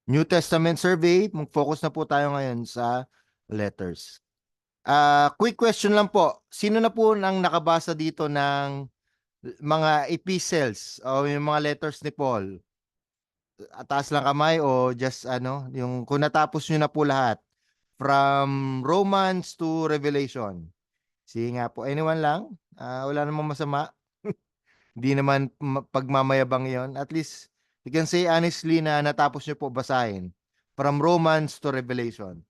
New Testament survey, mag-focus na po tayo ngayon sa letters. Quick question lang po. Sino na po nang nakabasa dito ng mga epistles o yung mga letters ni Paul? Taas lang kamay o just yung kung natapos nyo na po lahat from Romans to Revelation. Sige nga po, anyone lang? Wala namang masama. Hindi naman pagmamayabang yon. At least, you can say honestly na natapos nyo po basahin. From Romans to Revelation.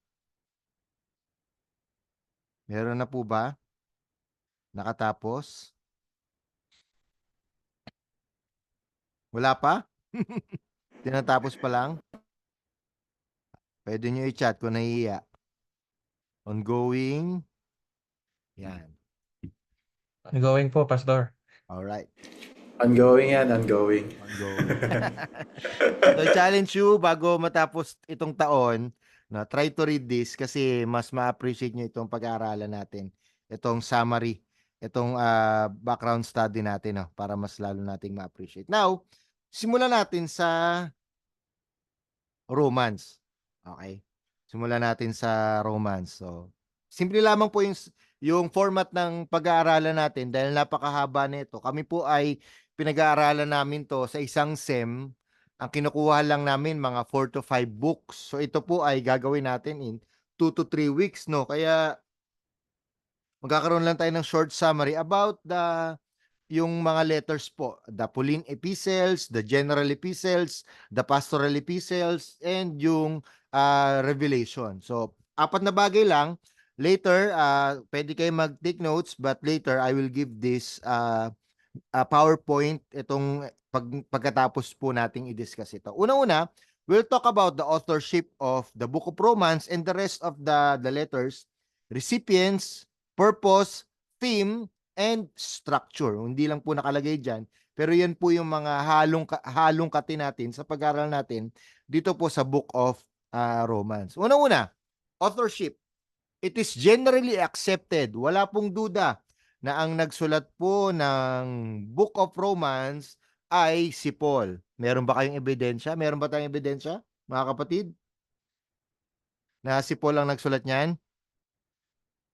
Meron na po ba? Nakatapos? Wala pa? Tinatapos pa lang? Pwede nyo i-chat kung nahihiya. Ongoing. Yan. Ongoing po, Pastor. Alright. Ongoing yan, ongoing. Ongoing. So, I challenge you bago matapos itong taon, try to read this kasi mas ma-appreciate nyo itong pag-aaralan natin. Itong summary, itong background study natin, para mas lalo nating ma-appreciate. Now, simulan natin sa Romans. Okay? Simulan natin sa Romans. So, simple lamang po yung format ng pag-aaralan natin dahil napakahaba nito. Kami po ay pinag-aaralan namin to sa isang SEM. Ang kinukuha lang namin mga 4 to 5 books. So, ito po ay gagawin natin in 2 to 3 weeks, no? Kaya, magkakaroon lang tayo ng short summary about yung mga letters po, the Pauline epistles, the general epistles, the pastoral epistles, and yung Revelation. So, 4 na bagay lang. Later, pwede kayo mag-take notes, but later I will give this PowerPoint itong pagkatapos po nating i-discuss ito. Una-una, we'll talk about the authorship of the Book of Romans and the rest of the letters, recipients, purpose, theme, and structure. Hindi lang po nakalagay dyan, pero yan po yung mga halong kati natin sa pag-aaral natin dito po sa Book of Romans. Una-una, authorship. It is generally accepted, wala pong duda, na ang nagsulat po ng Book of Romans ay si Paul. Meron ba kayong ebidensya? Meron ba tayong ebidensya, mga kapatid? Na si Paul ang nagsulat niyan?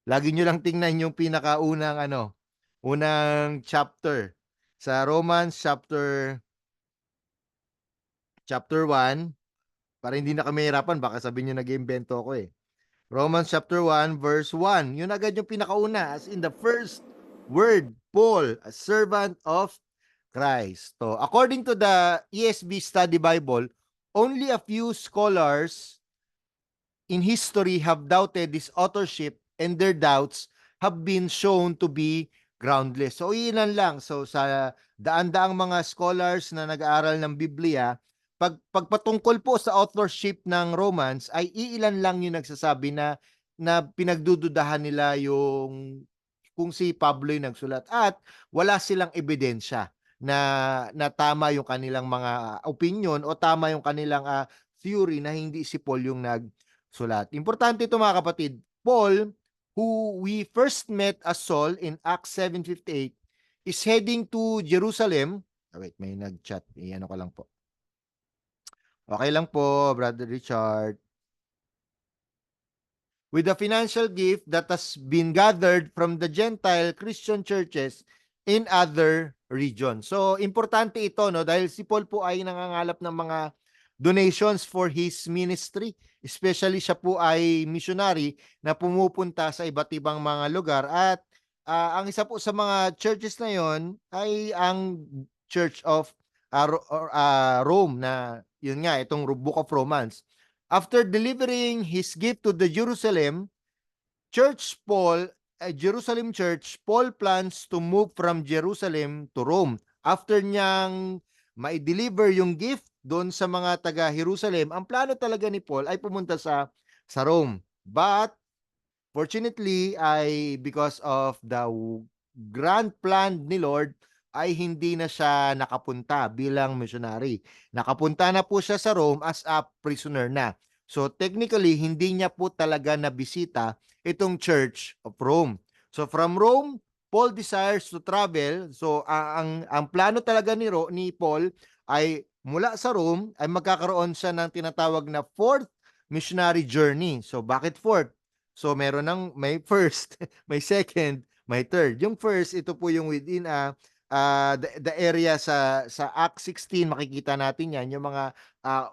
Lagi nyo lang tingnan yung pinakaunang unang chapter sa Romans chapter 1 para hindi na kami hirapan, baka sabihin niyo nag-iimbento ako eh. Romans chapter 1 verse 1. Yun agad yung pinakauna, as in the first word, Paul, a servant of Christ. So, according to the ESV Study Bible, only a few scholars in history have doubted this authorship, and their doubts have been shown to be groundless. So, ilan lang. So, sa daan-daang mga scholars na nag-aaral ng Biblia, pagpatungkol po sa authorship ng Romans, ay iilan lang yung nagsasabi na pinagdududahan nila yung kung si Pablo yung nagsulat, at wala silang ebidensya na tama yung kanilang mga opinion o tama yung kanilang theory na hindi si Paul yung nagsulat. Importante ito, mga kapatid. Paul, who we first met as Saul in Acts 7:58, is heading to Jerusalem. Wait, may nag-chat. Iyan ko lang po. Okay lang po, Brother Richard. With a financial gift that has been gathered from the Gentile Christian churches in other regions. So, importante ito, no? Dahil si Paul po ay nangangalap ng mga donations for his ministry. Especially siya po ay missionary na pumupunta sa iba't ibang mga lugar. At ang isa po sa mga churches na yon ay ang Church of Rome, na yun nga, itong Book of Romans. After delivering his gift to the Jerusalem Church, Paul plans to move from Jerusalem to Rome. After niyang ma-deliver yung gift doon sa mga taga-Jerusalem, ang plano talaga ni Paul ay pumunta sa Rome. But fortunately, because of the grand plan ni Lord, ay hindi na siya nakapunta bilang missionary. Nakapunta na po siya sa Rome as a prisoner na. So technically, hindi niya po talaga nabisita itong Church of Rome. So from Rome, Paul desires to travel. So ang plano talaga ni Paul ay mula sa Rome ay magkakaroon siya ng tinatawag na fourth missionary journey. So bakit fourth? So may first, may second, may third. Yung first, ito po yung within the area sa Acts 16, makikita natin yan, yung mga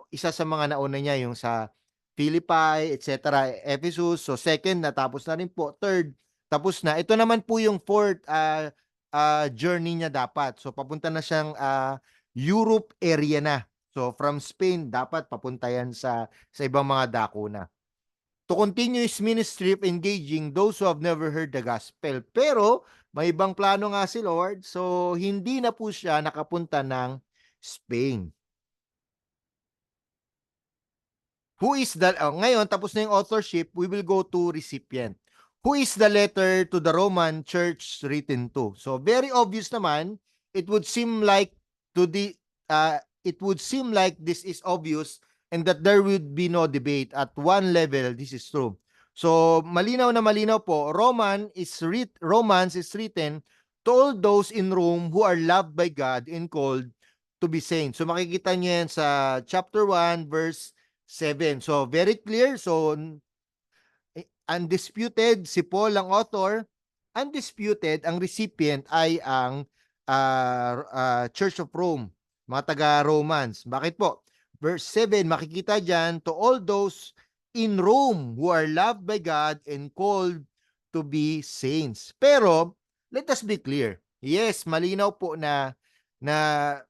isa sa mga nauna niya yung sa Philippi, etc., Ephesus. So second, natapos na rin po. Third, tapos na. Ito naman po yung fourth journey niya dapat. So papunta na siyang Europe area na. So from Spain dapat papunta yan sa ibang mga dako na. To continue his ministry of engaging those who have never heard the gospel. Pero may ibang plano nga si Lord. So hindi na po siya nakapunta ng Spain. Who is the ngayon tapos na yung authorship, we will go to recipient. Who is the letter to the Roman church written to? So very obvious naman, it would seem like this is obvious and that there would be no debate. At one level, this is true. So malinaw na malinaw po, Romans is written to all those in Rome who are loved by God and called to be saints. So makikita niyo yan sa chapter 1 verse 7. So very clear. So undisputed si Paul ang author, undisputed ang recipient ay ang Church of Rome, mga taga-Romans. Bakit po? Verse 7, makikita dyan, to all those in Rome who are loved by God and called to be saints. Pero, let us be clear. Yes, malinaw po na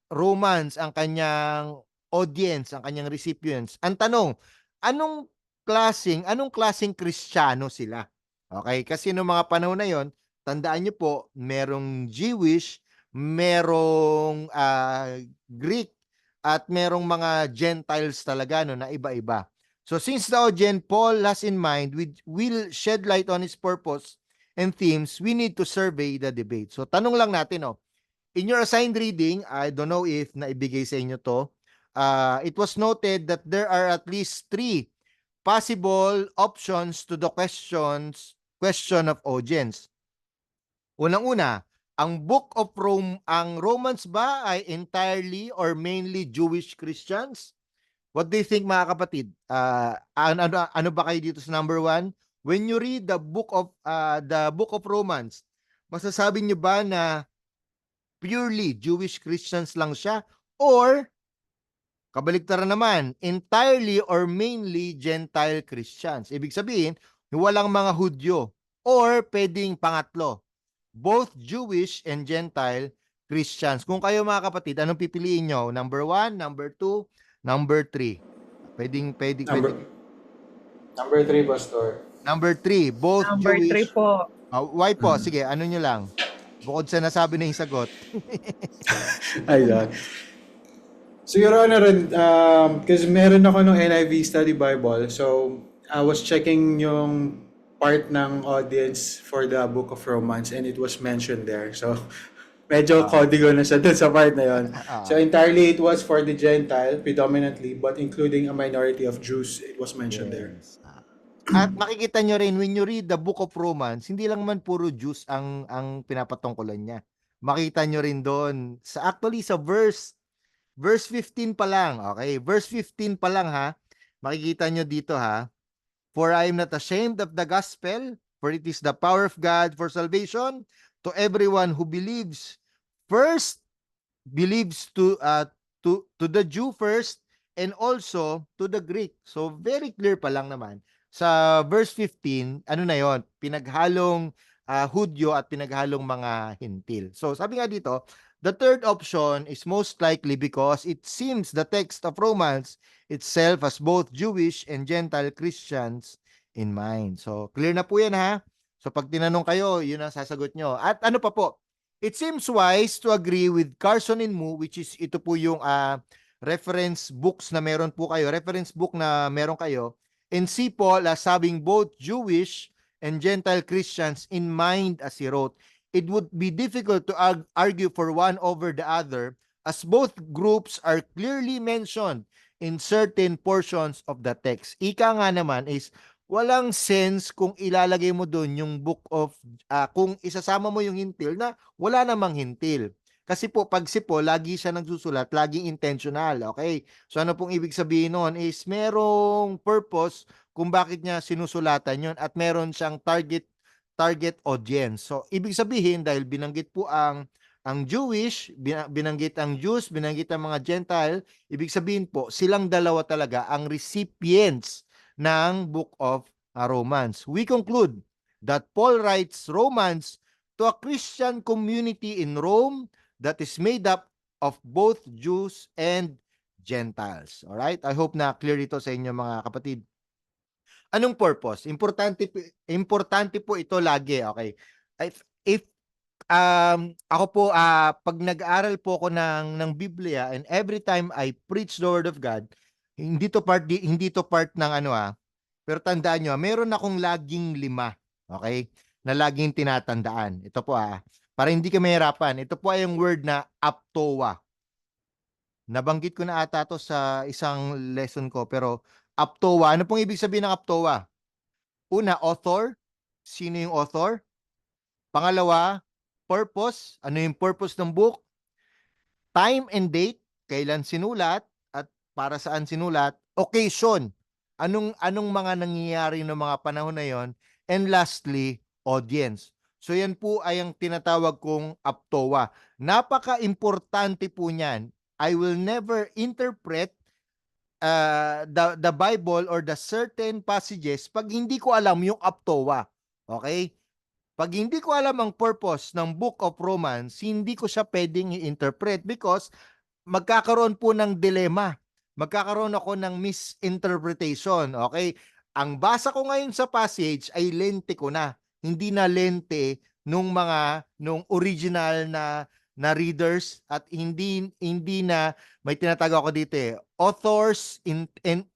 Romans ang kanyang audience, ang kanyang recipients. Ang tanong, anong klaseng Kristiyano sila? Okay, kasi noong mga panahon na yon, tandaan niyo po, merong Jewish, merong Greek, at merong mga Gentiles talaga no, na iba-iba. So since the audience Paul has in mind, we will shed light on his purpose and themes, we need to survey the debate. So tanong lang natin, in your assigned reading, I don't know if naibigay sa inyo to, it was noted that there are at least 3 possible options to the question of audience. Unang-una, ang Book of Rome, ang Romans ba ay entirely or mainly Jewish Christians? What do you think, mga kapatid? Ano ba kayo dito sa number 1? When you read the book of Romans, masasabi niyo ba na purely Jewish Christians lang siya, or kabaliktaran naman, entirely or mainly Gentile Christians? Ibig sabihin, walang mga Hudyo, or pwedeng pangatlo, both Jewish and Gentile Christians. Kung kayo, mga kapatid, anong pipiliin nyo? Number 1, number 2, number 3. Pwedeng. Number 3, Pastor. Number 3, both Number 3 Jewish. po. Why po? Sige, ano nyo lang? Bukod sa nasabi na yung sagot. Ayun. Siguro na rin, kasi meron ako ng NIV Study Bible, so I was checking yung part ng audience for the Book of Romans and it was mentioned there. So, medyo kodigo na siya dun sa part na yun. So, entirely it was for the Gentile, predominantly, but including a minority of Jews, it was mentioned there. At makikita nyo rin, when you read the Book of Romans, hindi lang man puro Jews ang pinapatungkulan niya. Makita nyo rin doon, actually sa verse 15 pa lang, okay? Verse 15 pa lang, ha? Makikita nyo dito, ha? For I am not ashamed of the gospel, for it is the power of God for salvation to everyone who believes. First, believes to the Jew first, and also to the Greek. So very clear pa lang naman. Sa verse 15, ano na yon? Pinaghalong Hudyo at pinaghalong mga Hintil. So sabi nga dito, the third option is most likely because it seems the text of Romans itself has both Jewish and Gentile Christians in mind. So clear na po yan, ha? So pag tinanong kayo, yun ang sasagot nyo. At ano pa po? It seems wise to agree with Carson and Moo, which is ito po yung reference books na meron po kayo, reference book na meron kayo, and see Paul as having both Jewish and Gentile Christians in mind as he wrote. It would be difficult to argue for one over the other as both groups are clearly mentioned in certain portions of the text. Ika nga naman is walang sense kung ilalagay mo doon yung book of, kung isasama mo yung hintil na wala namang hintil. Kasi po, pag si Paul, lagi siya nagsusulat, laging intentional. Okay? So ano pong ibig sabihin nun is merong purpose kung bakit niya sinusulatan yon at meron siyang target audience. So ibig sabihin, dahil binanggit po ang Jewish, binanggit ang Jews, binanggit ang mga Gentile, ibig sabihin po, silang dalawa talaga ang recipients ng Book of Romans. We conclude that Paul writes Romans to a Christian community in Rome that is made up of both Jews and Gentiles. All right? I hope na clear ito sa inyo mga kapatid. Anong purpose? Importante po ito lagi, okay? If ako po pag nag-aaral po ako ng Biblia, and every time I preach the word of God, hindi to part ng pero tandaan nyo, meron akong laging 5, okay? Na laging tinatandaan. Ito po para hindi ka mahirapan. Ito po ay yung word na aptoa. Nabanggit ko na ata to sa isang lesson ko, pero aptoa, ano pong ibig sabihin ng aptoa? Una, author. Sino yung author? Pangalawa, purpose. Ano yung purpose ng book? Time and date. Kailan sinulat at para saan sinulat? Occasion. Anong mga nangyayari ng mga panahon na yon? And lastly, audience. So yan po ay ang tinatawag kong aptoa. Napaka-importante po niyan. I will never interpret the Bible or the certain passages pag hindi ko alam yung aptoa. Okay? Pag hindi ko alam ang purpose ng Book of Romans, hindi ko siya pwedeng i-interpret because magkakaroon po ng dilema. Magkakaroon ako ng misinterpretation. Okay? Ang basa ko ngayon sa passage ay lente ko na. Hindi na lente nung original na readers at hindi na may tinatago ako dito author's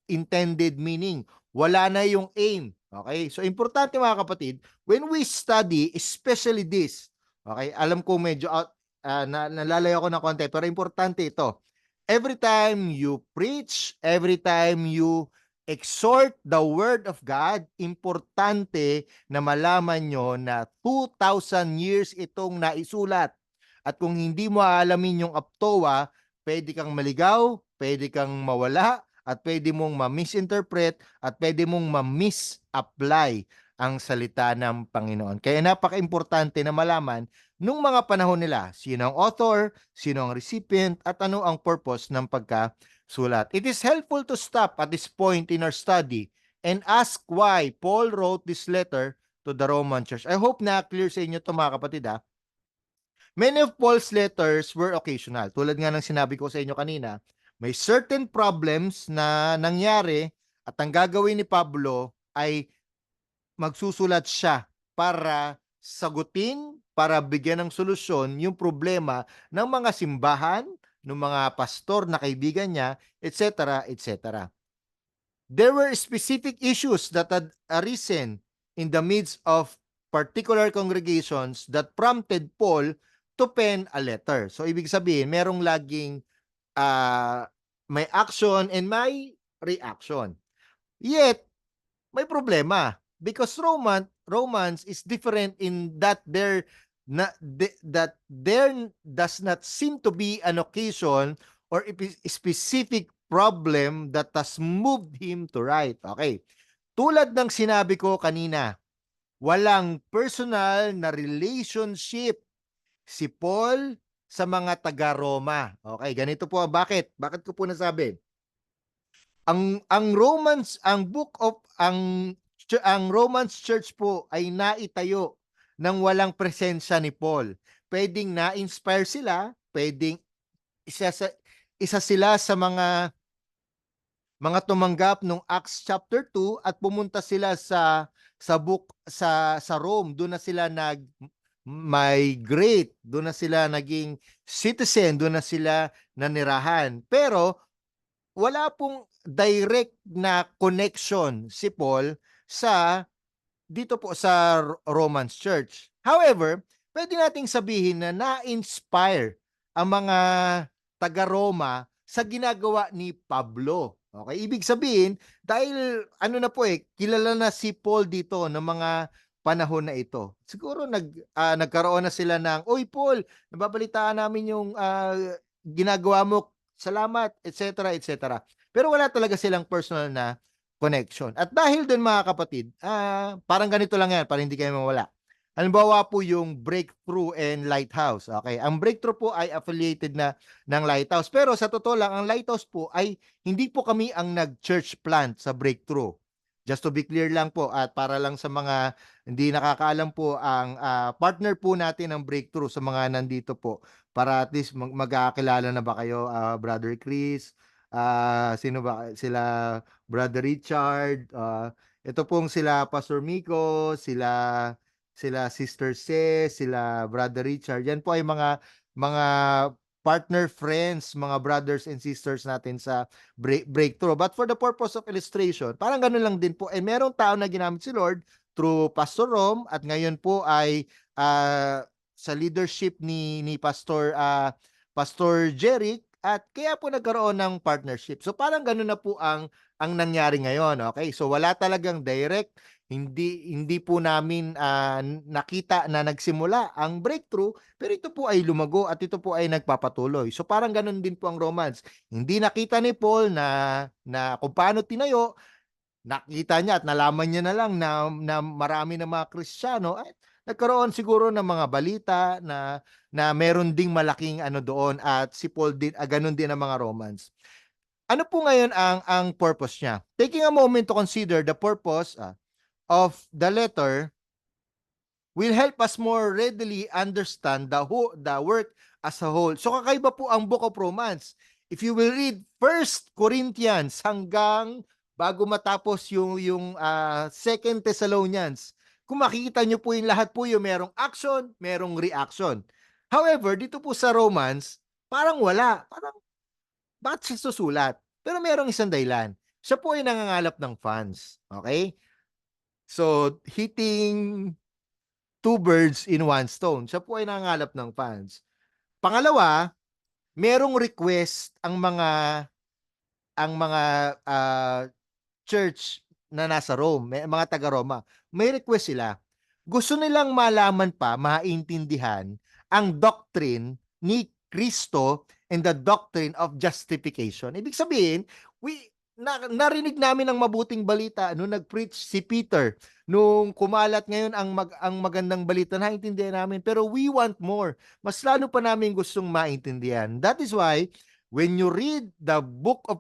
intended meaning. Wala na yung aim. Okay? So importante mga kapatid, when we study, especially this, okay? Alam ko medyo nalalayo ako ng konti, pero importante ito. Every time you preach, every time you exhort the word of God, importante na malaman nyo na 2,000 years itong naisulat. At kung hindi mo aalamin yung aptoa, pwede kang maligaw, pwede kang mawala, at pwede mong ma-misinterpret, at pwede mong ma-misapply ang salita ng Panginoon. Kaya napaka-importante na malaman nung mga panahon nila, sino ang author, sino ang recipient, at ano ang purpose ng pagkasulat. It is helpful to stop at this point in our study and ask why Paul wrote this letter to the Roman Church. I hope na clear sa inyo ito mga kapatid. Many of Paul's letters were occasional. Tulad nga ng sinabi ko sa inyo kanina, may certain problems na nangyari at ang gagawin ni Pablo ay magsusulat siya para sagutin, para bigyan ng solusyon yung problema ng mga simbahan, ng mga pastor na kaibigan niya, etc., etc. There were specific issues that had arisen in the midst of particular congregations that prompted Paul to pen a letter. So, ibig sabihin, merong laging may action and may reaction. Yet, may problema because Romans is different in that there does not seem to be an occasion or a specific problem that has moved him to write. Okay. Tulad ng sinabi ko kanina, walang personal na relationship si Paul sa mga taga-Roma. Okay, ganito po. Bakit? Bakit ko po nasabi? Ang Romans, ang Romans Church po ay naitayo nang walang presensya ni Paul. Pwedeng na-inspire sila, pwedeng isa sila sa mga tumanggap nung Acts chapter 2 at pumunta sila sa Rome. Doon na sila migrate, doon na sila naging citizen, doon na sila nanirahan. Pero wala pong direct na connection si Paul dito po sa Romans Church. However, pwede nating sabihin na na-inspire ang mga taga-Roma sa ginagawa ni Pablo. Okay, ibig sabihin, dahil kilala na si Paul dito ng mga panahon na ito. Siguro nagkaroon na sila ng, "Uy, Paul, nababalitaan namin yung ginagawa mo. Salamat," etc., etc. Pero wala talaga silang personal na connection. At dahil doon mga kapatid, parang ganito lang yan, para hindi kayo mawala. Halimbawa po yung Breakthrough and Lighthouse. Okay, ang Breakthrough po ay affiliated na ng Lighthouse. Pero sa totoo lang, ang Lighthouse po ay hindi po kami ang nag-church plant sa Breakthrough. Just to be clear lang po, at para lang sa mga hindi nakakaalam po, ang partner po natin ng Breakthrough sa mga nandito po, para at least magkakilala na ba kayo, Brother Chris, sino ba sila, Brother Richard, ito pong sila Pastor Miko, sila Sister Ces, sila Brother Richard. Yan po ay mga partner friends, mga brothers and sisters natin sa Breakthrough. But for the purpose of illustration, parang ganun lang din po. Merong tao na ginamit si Lord through Pastor Rom, at ngayon po ay sa leadership ni Pastor Jeric, at kaya po nagkaroon ng partnership. So parang ganun na po ang nangyari ngayon. Okay? So wala talagang direct, hindi po namin nakita na nagsimula ang Breakthrough, pero ito po ay lumago at ito po ay nagpapatuloy. So parang ganun din po ang Romans. Hindi nakita ni Paul na kung paano tinayo, nakita niya at nalaman niya na lang na marami na mga Kristiyano, at nagkaroon siguro ng mga balita na meron ding malaking ano doon, at si Paul din, ganun din ang mga Romans. Ano po ngayon ang purpose niya? Taking a moment to consider the purpose of the letter will help us more readily understand the work as a whole. So kakaiba po ang Book of Romans. If you will read 1 Corinthians hanggang bago matapos yung 2 Thessalonians, kung makikita nyo po yung lahat po yung merong action, merong reaction. However, dito po sa Romans, parang wala. Parang bakit siya susulat? Pero merong isang dahilan. Siya po ay nangangalap ng funds. Okay? So, hitting 2 birds in 1 stone. Siya po ay nangangalap ng funds. Pangalawa, merong request ang mga church na nasa Rome, mga taga-Roma. May request sila. Gusto nilang malaman pa, maintindihan ang doctrine ni Kristo and the doctrine of justification. Ibig sabihin, narinig namin ang mabuting balita nung nag-preach si Peter, nung kumalat ngayon ang magandang balita, naintindihan namin, pero we want more. Mas lalo pa namin gustong maintindihan. That is why when you read the book of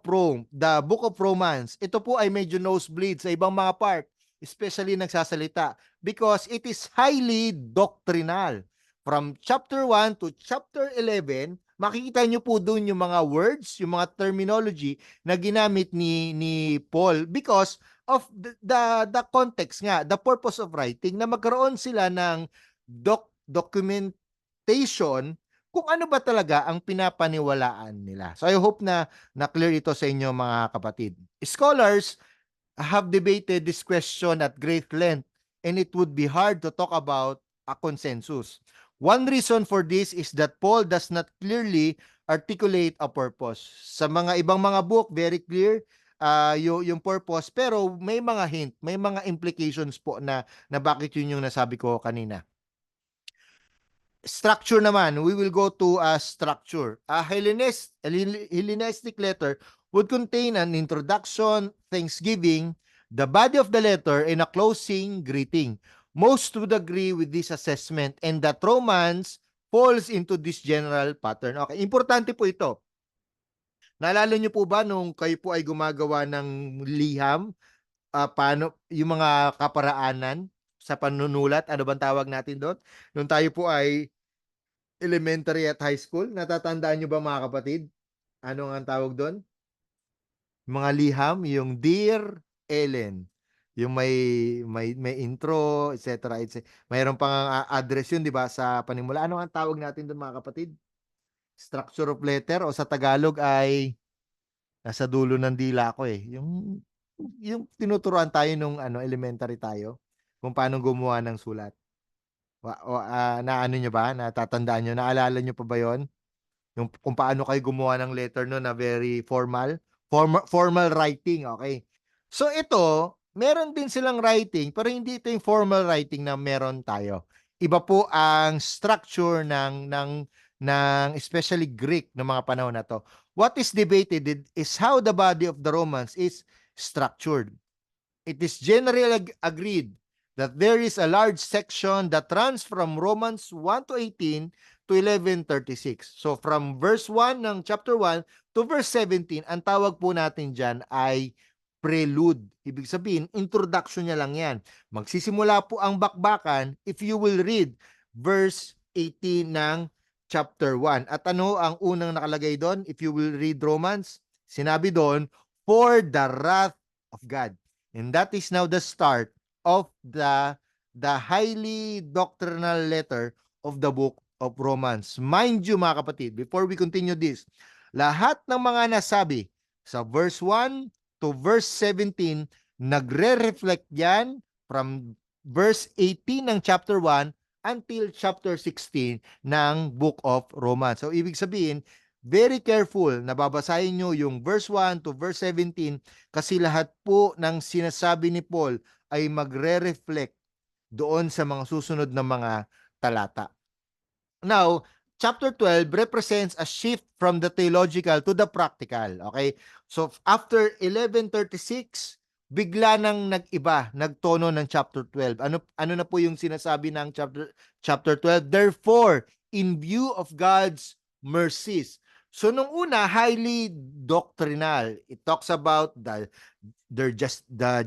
Romans, ito po ay medyo nosebleed sa ibang mga part, especially nagsasalita, because it is highly doctrinal. From chapter 1 to chapter 11, makikita nyo po doon yung mga words, yung mga terminology na ginamit ni Paul, because of the context nga, the purpose of writing, na magkaroon sila ng documentation kung ano ba talaga ang pinapaniwalaan nila. So I hope na clear ito sa inyo mga kapatid. Scholars have debated this question at great length, and it would be hard to talk about a consensus. One reason for this is that Paul does not clearly articulate a purpose. Sa mga ibang mga book, very clear yung purpose, pero may mga hint, may mga implications po na bakit yun yung nasabi ko kanina. Structure naman, we will go to structure. A Hellenistic letter would contain an introduction, thanksgiving, the body of the letter, and a closing greeting. Most would agree with this assessment, and that Romans falls into this general pattern. Okay, importante po ito. Naalala niyo po ba nung kayo po ay gumagawa ng liham, paano yung mga kaparaanan sa panunulat, ano bang tawag natin doon? Nung tayo po ay elementary at high school, natatandaan nyo ba mga kapatid? Ano ang tawag doon? Mga liham, yung Dear Ellen, yung may intro, etc. Mayroon pang address yun, di ba, sa panimula. Ano ang tawag natin doon mga kapatid? Structure of letter, o sa Tagalog ay nasa dulo ng dila ko eh. Yung tinuturuan tayo nung elementary tayo, kung paano gumawa ng sulat. Naano nyo ba? Natatandaan nyo? Naalala nyo pa ba yon? Yung kung paano kayo gumawa ng letter no na very formal writing, okay? So ito, meron din silang writing, pero hindi ito yung formal writing na meron tayo. Iba po ang structure ng especially Greek ng mga panahon na to. What is debated is how the body of the Romans is structured. It is generally agreed that there is a large section that runs from Romans 1 to 18 to 11:36. So from verse 1 ng chapter 1 to verse 17, ang tawag po natin dyan ay prelude. Ibig sabihin, introduction niya lang yan. Magsisimula po ang bakbakan if you will read verse 18 ng chapter 1. At ano ang unang nakalagay doon? If you will read Romans, sinabi doon, for the wrath of God. And that is now the start of the highly doctrinal letter of the book of Romans. Mind you mga kapatid, before we continue this, lahat ng mga nasabi sa verse 1 to verse 17, nagre-reflect yan from verse 18 ng chapter 1 until chapter 16 ng book of Romans. So ibig sabihin, very careful na babasahin nyo yung verse 1 to verse 17 kasi lahat po ng sinasabi ni Paul ay magre-reflect doon sa mga susunod na mga talata. Now, chapter 12 represents a shift from the theological to the practical. Okay? So, after 11:36, bigla nang nag-iba, nagtono ng chapter 12. Ano na po yung sinasabi ng chapter 12? Therefore, in view of God's mercies. So, nung una, highly doctrinal. It talks about the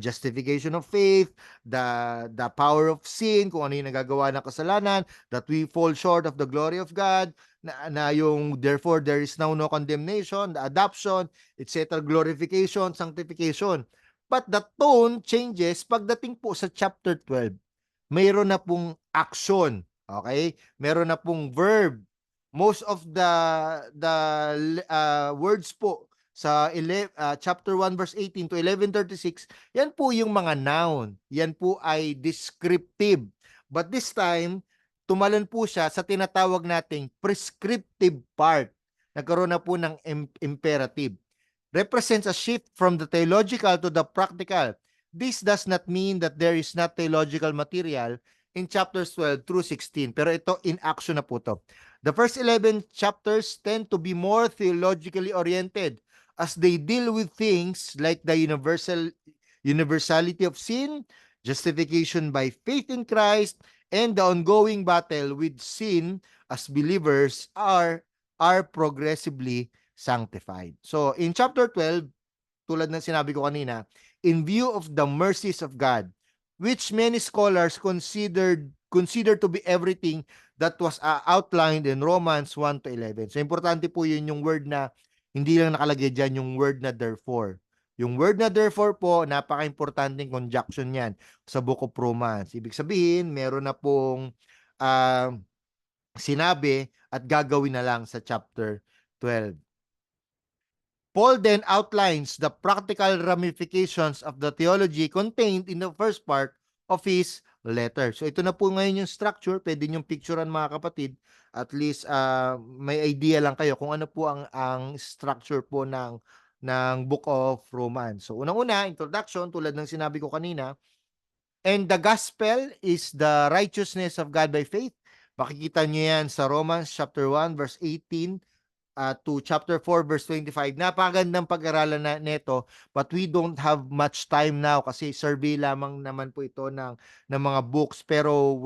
justification of faith, the power of sin, kung ano yung nagagawa ng kasalanan, that we fall short of the glory of God, na yung therefore there is now no condemnation, the adoption, etc., glorification, sanctification. But the tone changes pagdating po sa chapter 12. Mayroon na pong action, okay? Meron na pong verb. Most of the words po sa chapter 1 verse 18 to 11:36, yan po yung mga noun. Yan po ay descriptive. But this time, tumalon po siya sa tinatawag nating prescriptive part. Nagkaroon na po ng imperative. Represents a shift from the theological to the practical. This does not mean that there is not theological material in chapters 12 through 16. Pero ito, in action na po to. The first 11 chapters tend to be more theologically oriented as they deal with things like the universality of sin, justification by faith in Christ, and the ongoing battle with sin as believers are progressively sanctified. So, in chapter 12, tulad ng sinabi ko kanina, in view of the mercies of God, which many scholars consider to be everything that was outlined in Romans 1 to 11. So, importante po yun yung word na hindi lang nakalagay dyan yung word na therefore. Yung word na therefore po, napaka-importanting conjunction yan sa Book of Romans. Ibig sabihin, meron na pong sinabi at gagawin na lang sa chapter 12. Paul then outlines the practical ramifications of the theology contained in the first part of his letter. So ito na po ngayon yung structure. Pwede niyong picturean mga kapatid. At least may idea lang kayo kung ano po ang structure po ng Book of Romans. So unang-una, introduction, tulad ng sinabi ko kanina. And the gospel is the righteousness of God by faith. Makikita niyo yan sa Romans chapter 1 verse 18 to chapter 4 verse 25. Napakagandang pag-aralan na nito, but we don't have much time now kasi survey lamang naman po ito ng mga books. Pero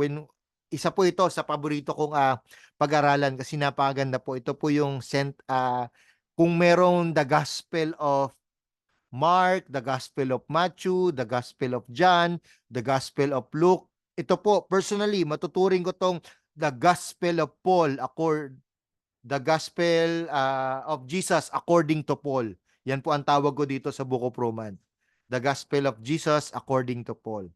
isa po ito sa paborito kong pag-aralan kasi napakaganda po. Ito po yung kung merong the Gospel of Mark, the Gospel of Matthew, the Gospel of John, the Gospel of Luke. Ito po, personally, matuturing ko tong the Gospel of Paul the Gospel of Jesus according to Paul. Yan po ang tawag ko dito sa Book of Romans. The Gospel of Jesus according to Paul.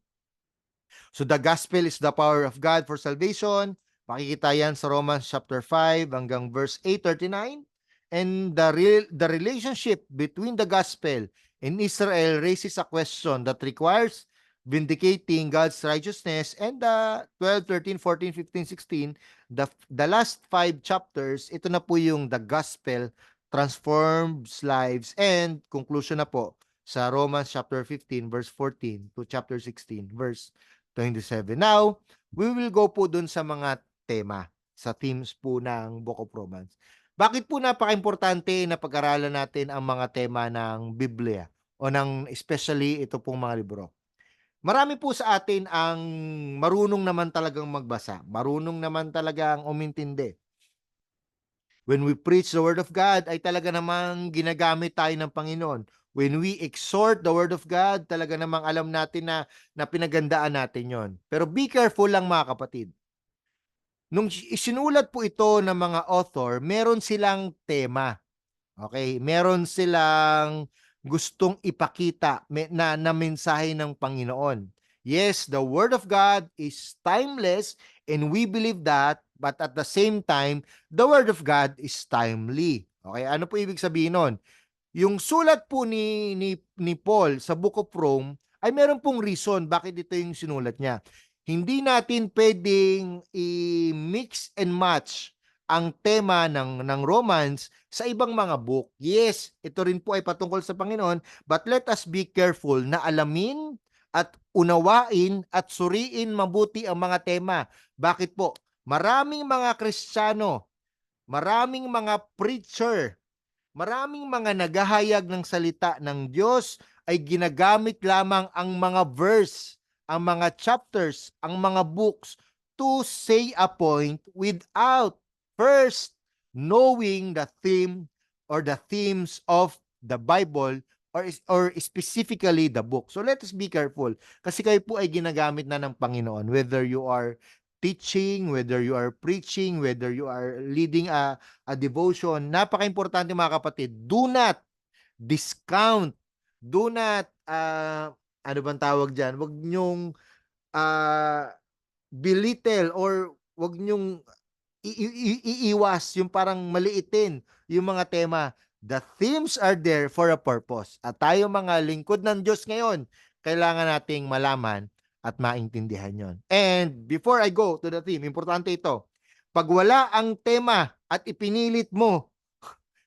So the Gospel is the power of God for salvation. Makikita yan sa Romans chapter 5 hanggang verse 8:39. And the relationship between the Gospel and Israel raises a question that requires vindicating God's righteousness. And the 12, 13, 14, 15, 16, the last 5 chapters, ito na po yung the gospel transforms lives, and conclusion na po, sa Romans chapter 15 verse 14 to chapter 16 verse 27. Now, we will go po dun sa mga tema, sa themes po ng Book of Romans. Bakit po napaka-importante na pag-aralan natin ang mga tema ng Biblia o ng especially ito pong mga libro? Marami po sa atin ang marunong naman talagang magbasa, marunong naman talagang umintindi. When we preach the Word of God, ay talaga namang ginagamit tayo ng Panginoon. When we exhort the Word of God, talaga namang alam natin na pinagandaan natin yon. Pero be careful lang mga kapatid. Nung isinulat po ito ng mga author, meron silang tema. Okay? Meron silang gustong ipakita na mensahe ng Panginoon. Yes, the Word of God is timeless and we believe that, but at the same time, the Word of God is timely. Okay? Ano po ibig sabihin nun? Yung sulat po ni Paul sa Book of Rome ay meron pong reason bakit ito yung sinulat niya. Hindi natin pwedeng i-mix and match ang tema ng Romans sa ibang mga book. Yes, ito rin po ay patungkol sa Panginoon, but let us be careful na alamin at unawain at suriin mabuti ang mga tema. Bakit po? Maraming mga Kristiyano, maraming mga preacher, maraming mga naghahayag ng salita ng Diyos ay ginagamit lamang ang mga verse, ang mga chapters, ang mga books to say a point without first knowing the theme or the themes of the Bible or specifically the book. So let us be careful kasi kayo po ay ginagamit na ng Panginoon, whether you are teaching, whether you are preaching, whether you are leading a devotion. Napaka-importante mga kapatid. Do not discount. Do not, ano bang tawag dyan? Huwag nyong belittle or huwag nyong iiwas yung parang maliitin yung mga tema. The themes are there for a purpose. At tayo mga lingkod ng Diyos ngayon, kailangan nating malaman at maintindihan yon. And before I go to the theme, importante ito. Pag wala ang tema at ipinilit mo,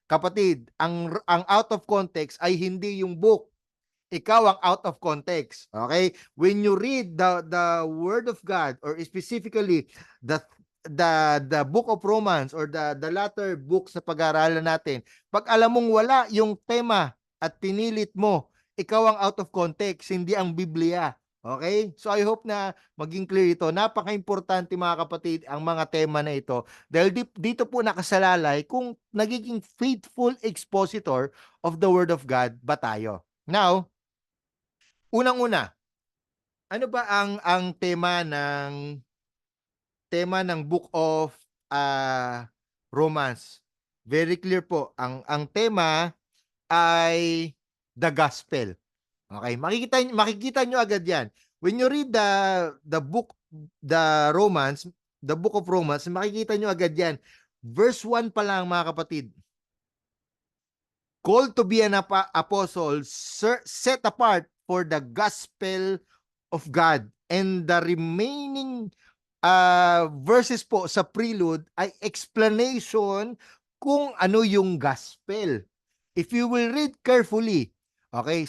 kapatid, ang out of context ay hindi yung book. Ikaw ang out of context. Okay? When you read the Word of God or specifically the book of Romans or the latter book sa pag-aaralan natin, pag alam mong wala yung tema at pinilit mo, ikaw ang out of context, hindi ang Biblia. Okay? So I hope na maging clear ito. Napaka-importante mga kapatid ang mga tema na ito dahil dito po nakasalalay kung nagiging faithful expositor of the Word of God ba tayo. Now, unang-una, ano ba ang tema ng Book of Romans? Very clear po. Ang tema ay the gospel. Okay, makikita nyo agad 'yan. When you read the book the Book of Romans, makikita nyo agad 'yan. Verse 1 pa lang mga kapatid. Called to be an apostle, set apart for the gospel of God. And the remaining verses po sa prelude ay explanation kung ano yung gospel. If you will read carefully, okay,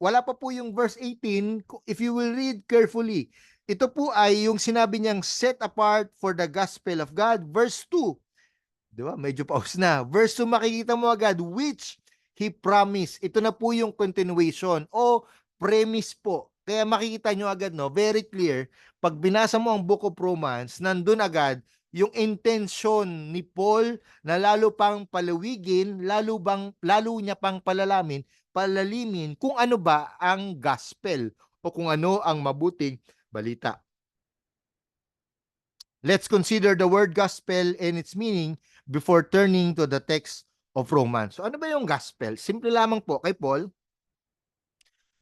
wala pa po yung verse 18, if you will read carefully, ito po ay yung sinabi niyang set apart for the gospel of God. Verse 2, di ba? Medyo pause na. Verse 2, makikita mo agad, which He promised. Ito na po yung continuation o premise po. Kaya makikita nyo agad, no? Very clear. Pag binasa mo ang Book of Romans, nandun agad yung intention ni Paul na lalo pang palawigin, lalo niya pang palalimin kung ano ba ang gospel o kung ano ang mabuting balita. Let's consider the word gospel and its meaning before turning to the text of Romans. So ano ba yung gospel? Simple lamang po kay Paul.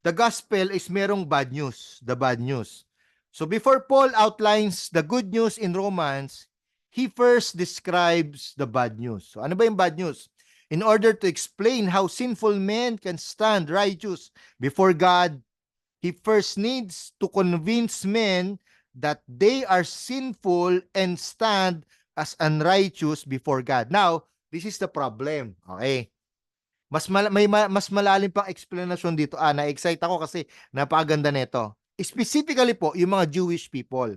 The gospel is merong bad news, the bad news. So before Paul outlines the good news in Romans, he first describes the bad news. So ano ba yung bad news? In order to explain how sinful men can stand righteous before God, he first needs to convince men that they are sinful and stand as unrighteous before God. Now, this is the problem. Okay? Mas malalim pang explanation dito. Na-excite ako kasi napakaganda nito. Specifically po, yung mga Jewish people.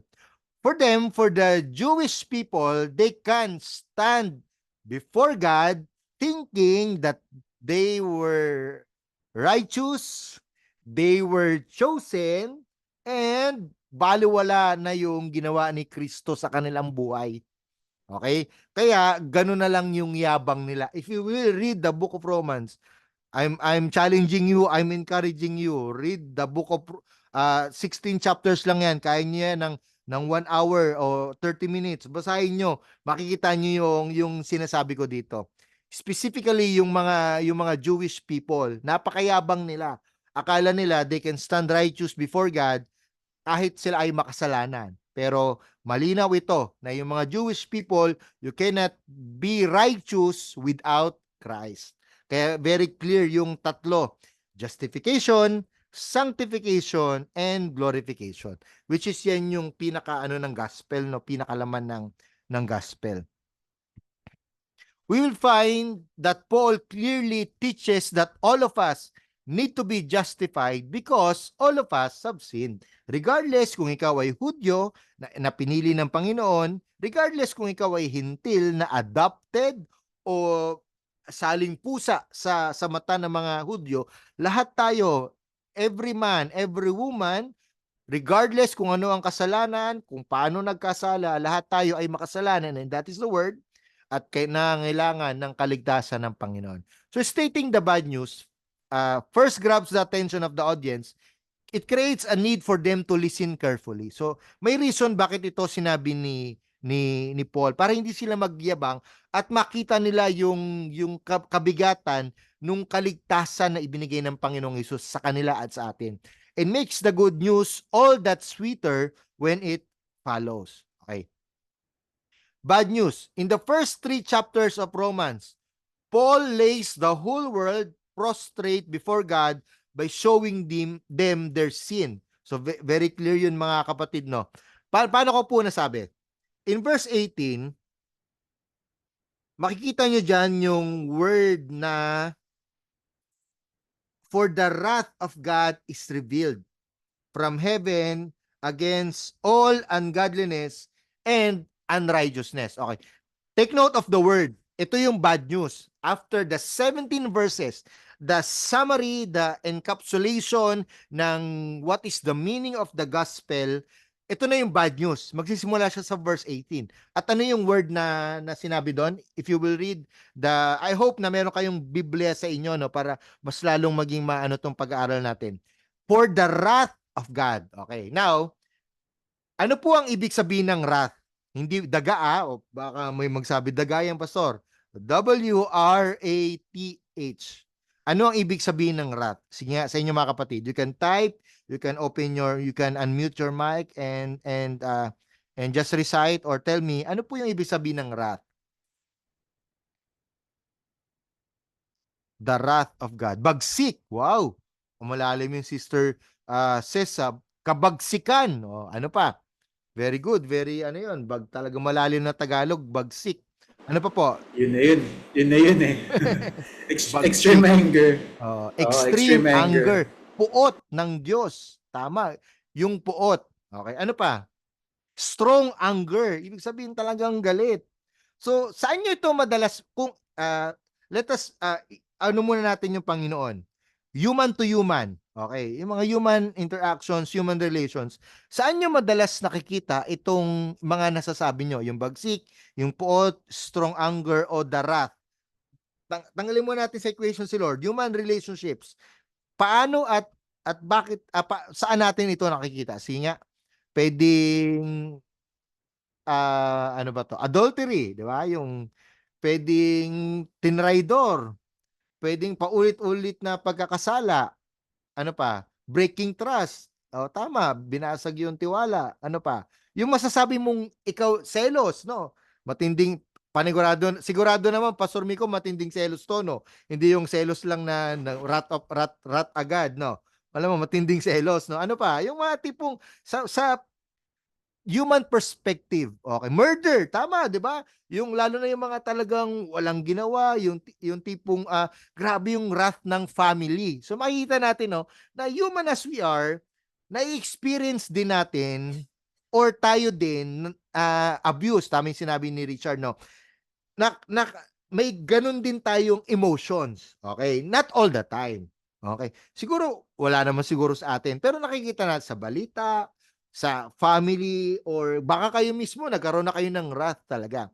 For them, for the Jewish people, they can stand before God thinking that they were righteous, they were chosen, and baliwala na yung ginawa ni Kristo sa kanilang buhay. Okay? Kaya ganun na lang yung yabang nila. If you will read the book of Romans, I'm challenging you, I'm encouraging you. Read the book of 16 chapters lang yan. Kaya niyo yan ng 1 hour o 30 minutes. Basahin nyo. Makikita nyo yung sinasabi ko dito. Specifically yung mga Jewish people, napakayabang nila. Akala nila they can stand righteous before God kahit sila ay makasalanan. Pero malinaw ito na yung mga Jewish people, you cannot be righteous without Christ. Kaya very clear yung tatlo: justification, sanctification, and glorification. Which is yan yung pinaka ng gospel, no, pinakalaman ng gospel. We will find that Paul clearly teaches that all of us need to be justified because all of us have sinned. Regardless kung ikaw ay Hudyo na pinili ng Panginoon, regardless kung ikaw ay Hintil na adopted o saling pusa sa mata ng mga Hudyo, lahat tayo, every man, every woman, regardless kung ano ang kasalanan, kung paano nagkasala, lahat tayo ay makasalanan, and that is the word, at nangailangan ng kaligtasan ng Panginoon. So stating the bad news, first grabs the attention of the audience. It creates a need for them to listen carefully. So may reason bakit ito sinabi ni Paul, para hindi sila magyabang at makita nila yung kabigatan nung kaligtasan na ibinigay ng Panginoong Hesus sa kanila at sa atin. It makes the good news all that sweeter when it follows. Okay. Bad news. In the first 3 chapters of Romans, Paul lays the whole world prostrate before God by showing them their sin. So very clear yun, mga kapatid, no? Paano ko po nasabi? In verse 18, makikita nyo dyan yung word na for the wrath of God is revealed from heaven against all ungodliness and unrighteousness. Okay. Take note of the word. Ito yung bad news. After the 17 verses, the summary, the encapsulation ng what is the meaning of the gospel, ito na yung bad news. Magsisimula siya sa verse 18. At ano yung word na sinabi doon? If you will read I hope na meron kayong Biblia sa inyo, no, para mas lalong maging maano tong pag-aaral natin. For the wrath of God. Okay. Now, ano po ang ibig sabihin ng wrath? Hindi daga, o baka may magsabi daga yan, pastor. W-R-A-T-H. Ano ang ibig sabihin ng wrath? Sige nga, sa inyo mga kapatid. You can type, you can unmute your mic and just recite or tell me, ano po yung ibig sabihin ng wrath? The wrath of God. Bagsik. Wow. Umalalim yung sister Cesa. Kabagsikan. O, ano pa? Very good. Very, talaga malalim na Tagalog. Bagsik. Ano pa po? Yun na yun. Yun na yun eh. Bagsik. Extreme anger. Extreme anger. Puot ng Diyos. Tama. Yung puot. Okay. Ano pa? Strong anger. Ibig sabihin talagang galit. So, saan nyo ito madalas? Let us, muna natin yung Panginoon. Human to human. Okay. Yung mga human interactions, human relations. Saan nyo madalas nakikita itong mga nasasabi nyo? Yung bagsik, yung puot, strong anger, o the wrath. Tanggalin mo natin sa equation si Lord. Human relationships. Paano at bakit, saan natin ito nakikita? Sige nga, pwedeng, ano ba to? Adultery, di ba? Yung pwedeng tinraidor, pwedeng paulit-ulit na pagkakasala. Ano pa? Breaking trust. Tama, binasag yung tiwala. Ano pa? Yung masasabi mong ikaw selos, no? Matinding panigurado, sigurado naman Pastor Miko, matinding selos to, no? Hindi yung selos lang na rat agad, no? Alam mo, matinding selos, no? Ano pa? Yung mga tipong sa human perspective. Okay, murder, tama, 'di ba? Yung lalo na yung mga talagang walang ginawa, yung tipong grabe yung wrath ng family. So makikita natin no na human as we are, na-experience din natin or tayo din abuse, tama yung sinabi ni Richard no. Na may ganun din tayong emotions. Okay? Not all the time. Okay? Siguro, wala naman siguro sa atin. Pero nakikita natin sa balita, sa family, or baka kayo mismo, nagkaroon na kayo ng wrath talaga.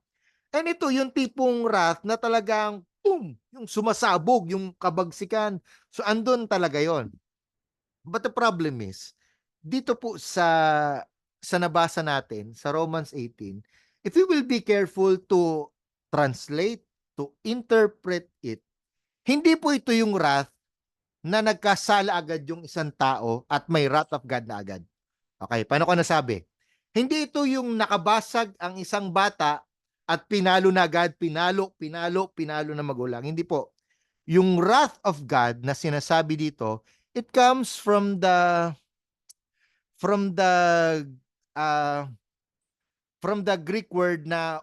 And ito, yung tipong wrath na talagang, boom, yung sumasabog, yung kabagsikan. So, andun talaga yon. But the problem is, dito po sa nabasa natin, sa Romans 18, if we will be careful to translate, to interpret it, hindi po ito yung wrath na nagkasala agad yung isang tao at may wrath of God na agad. Okay, paano ko nasabi? Hindi ito yung nakabasag ang isang bata at pinalo na agad, pinalo na magulang. Hindi po. Yung wrath of God na sinasabi dito, it comes uh, from the Greek word na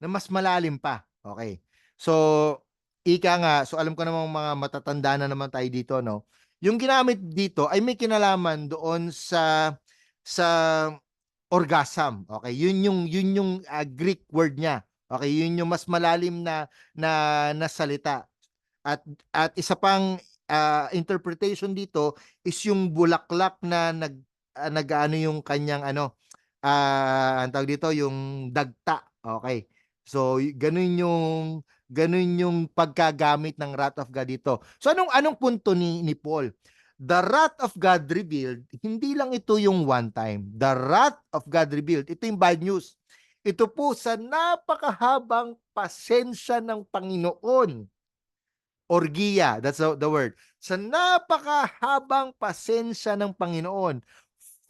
mas malalim pa. Okay. So, ika nga, so alam ko namang mga matatanda na naman tayo dito, no? Yung ginamit dito ay may kinalaman doon sa orgasm. Okay? Yun yung Greek word niya. Okay, yun yung mas malalim na salita. At isa pang interpretation dito is yung bulaklak na nag-ano yung kanyang ang tawag dito yung dagta. Okay. So ganun yung pagkagamit ng wrath of God dito. So anong punto ni Paul? The wrath of God revealed, hindi lang ito yung one time. The wrath of God revealed, ito yung bad news. Ito po sa napakahabang pasensya ng Panginoon. Orgia, that's the word. Sa napakahabang pasensya ng Panginoon,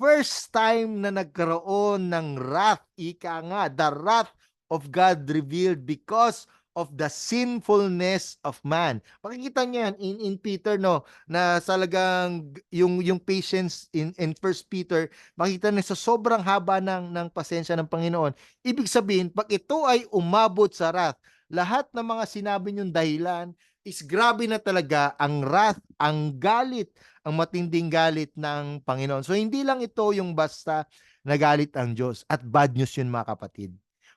first time na nagkaroon ng wrath, ika nga, the wrath of God revealed because of the sinfulness of man. Makikita niyo yan in Peter, no, na talagang yung patience in First Peter, makita niyo sa sobrang haba ng pasensya ng Panginoon. Ibig sabihin, pag ito ay umabot sa wrath, lahat ng mga sinabi niyong dahilan is grabe na talaga ang wrath, ang galit, ang matinding galit ng Panginoon. So hindi lang ito yung basta nagalit ang Diyos, at bad news yun mga kapatid.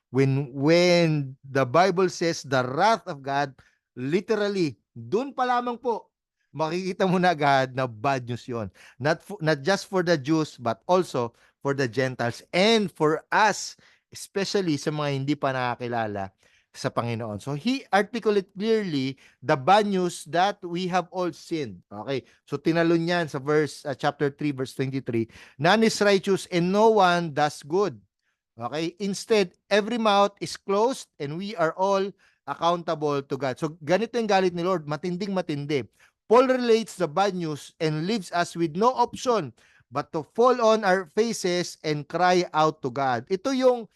When the Bible says the wrath of God, literally, dun pa lamang po, makikita mo na agad na bad news yun. Not just for the Jews, but also for the Gentiles and for us, especially sa mga hindi pa nakakilala sa Panginoon. So he articulate clearly the bad news that we have all sinned. Okay? So tinalon niyan sa chapter 3 verse 23. None is righteous and no one does good. Okay? Instead, every mouth is closed and we are all accountable to God. So ganito yung galit ni Lord, matinding matindi. Paul relates the bad news and leaves us with no option but to fall on our faces and cry out to God. Ito yung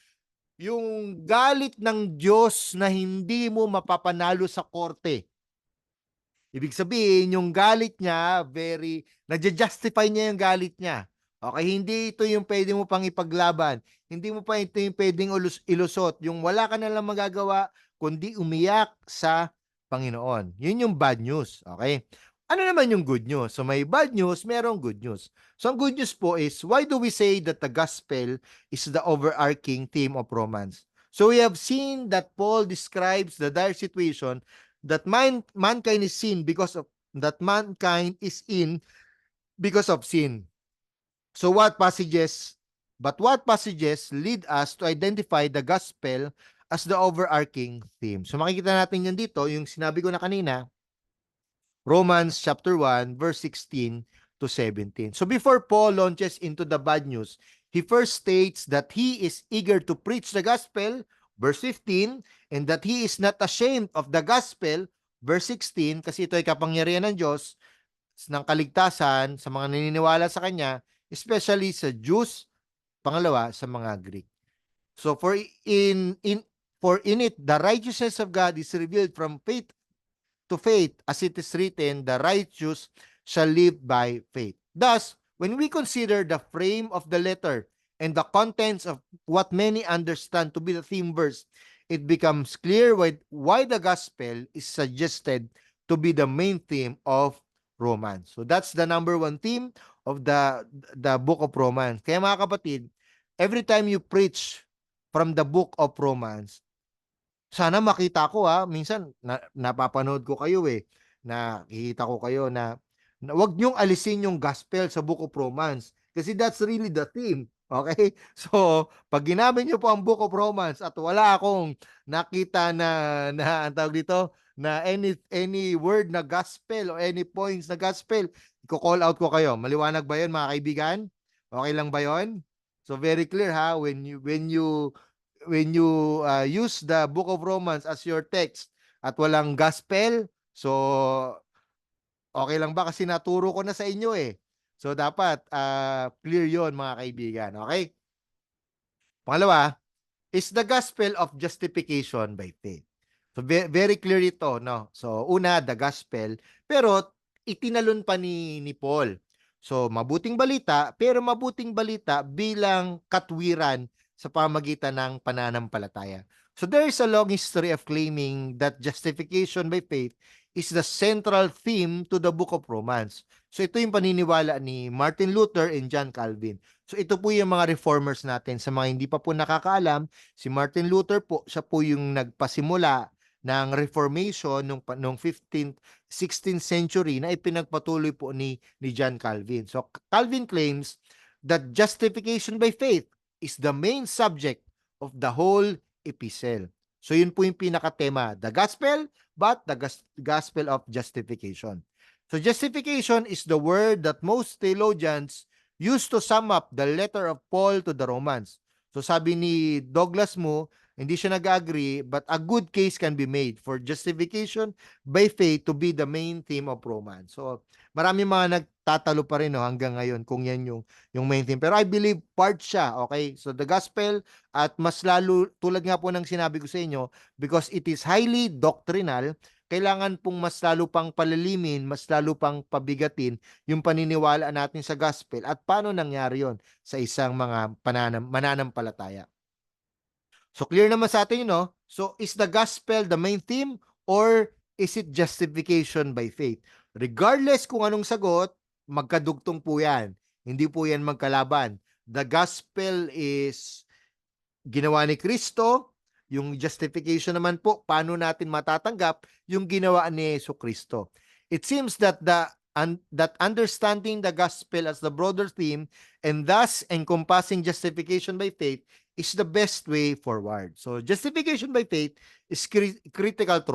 galit ng Diyos na hindi mo mapapanalo sa korte. Ibig sabihin, yung galit niya, nagja-justify niya yung galit niya. Okay, hindi ito yung pwede mo pang ipaglaban. Hindi mo pa ito yung pwedeng ilusot. Yung wala ka na lang magagawa, kundi umiyak sa Panginoon. Yun yung bad news. Okay? Ano naman yung good news? So may bad news, merong good news. So ang good news po is, why do we say that the gospel is the overarching theme of Romans? So we have seen that Paul describes the dire situation that mankind is sin because of that mankind is in because of sin. So what passages lead us to identify the gospel as the overarching theme? So makikita natin yun dito, yung sinabi ko na kanina, Romans chapter 1 verse 16 to 17. So before Paul launches into the bad news, he first states that he is eager to preach the gospel, verse 15, and that he is not ashamed of the gospel, verse 16, kasi ito ay kapangyarihan ng Diyos ng kaligtasan sa mga naniniwala sa Kanya, especially sa Jews, pangalawa sa mga Greek. So for in it the righteousness of God is revealed from faith to faith, as it is written, the righteous shall live by faith. Thus, when we consider the frame of the letter and the contents of what many understand to be the theme verse, it becomes clear why the gospel is suggested to be the main theme of Romans. So that's the number one theme of the book of Romans. Kaya mga kapatid, every time you preach from the book of Romans, sana makita ko minsan napapanood ko kayo nakikita ko kayo na wag niyong alisin yung gospel sa book of Romans kasi that's really the theme. Okay? So, pag ginamit niyo po ang book of Romans at wala akong nakita na ang tawag dito, na any word na gospel o any points na gospel, i-call out ko kayo. Maliwanag ba 'yon, mga kaibigan? Okay lang ba 'yon? So very clear when you use the book of Romans as your text at walang gospel, so okay lang ba kasi naturo ko na sa inyo So dapat clear 'yon, mga kaibigan, okay? Pangalawa is the gospel of justification by faith. So very clear ito, no? So una, the gospel, pero itinalon pa ni Paul. So mabuting balita, pero mabuting balita bilang katwiran sa pamagitan ng pananampalataya. So there is a long history of claiming that justification by faith is the central theme to the book of Romans. So ito yung paniniwala ni Martin Luther and John Calvin. So ito po yung mga reformers natin. Sa mga hindi pa po nakakaalam, si Martin Luther po, siya po yung nagpasimula ng Reformation nung 15th, 16th century na ipinagpatuloy po ni John Calvin. So Calvin claims that justification by faith is the main subject of the whole epistle. So yun po yung pinakatema, the gospel, but the gospel of justification. So justification is the word that most theologians used to sum up the letter of Paul to the Romans. So sabi ni Douglas Moo, hindi siya nag-agree, but a good case can be made for justification by faith to be the main theme of Romans. So marami mga nagtatalo pa rin hanggang ngayon kung yan yung main theme. Pero I believe part siya, okay? So the gospel, at mas lalo, tulad nga po ng sinabi ko sa inyo, because it is highly doctrinal, kailangan pong mas lalo pang palalimin, mas lalo pang pabigatin yung paniniwala natin sa gospel at paano nangyari yon sa isang mga mananampalataya. So clear naman sa atin no? So is the gospel the main theme or is it justification by faith? Regardless kung anong sagot, magkadugtong po yan. Hindi po yan magkalaban. The gospel is ginawa ni Kristo. Yung justification naman po, paano natin matatanggap yung ginawa ni Yesu Kristo. It seems that that understanding the gospel as the broader theme and thus encompassing justification by faith is the best way forward. So justification by faith is critical to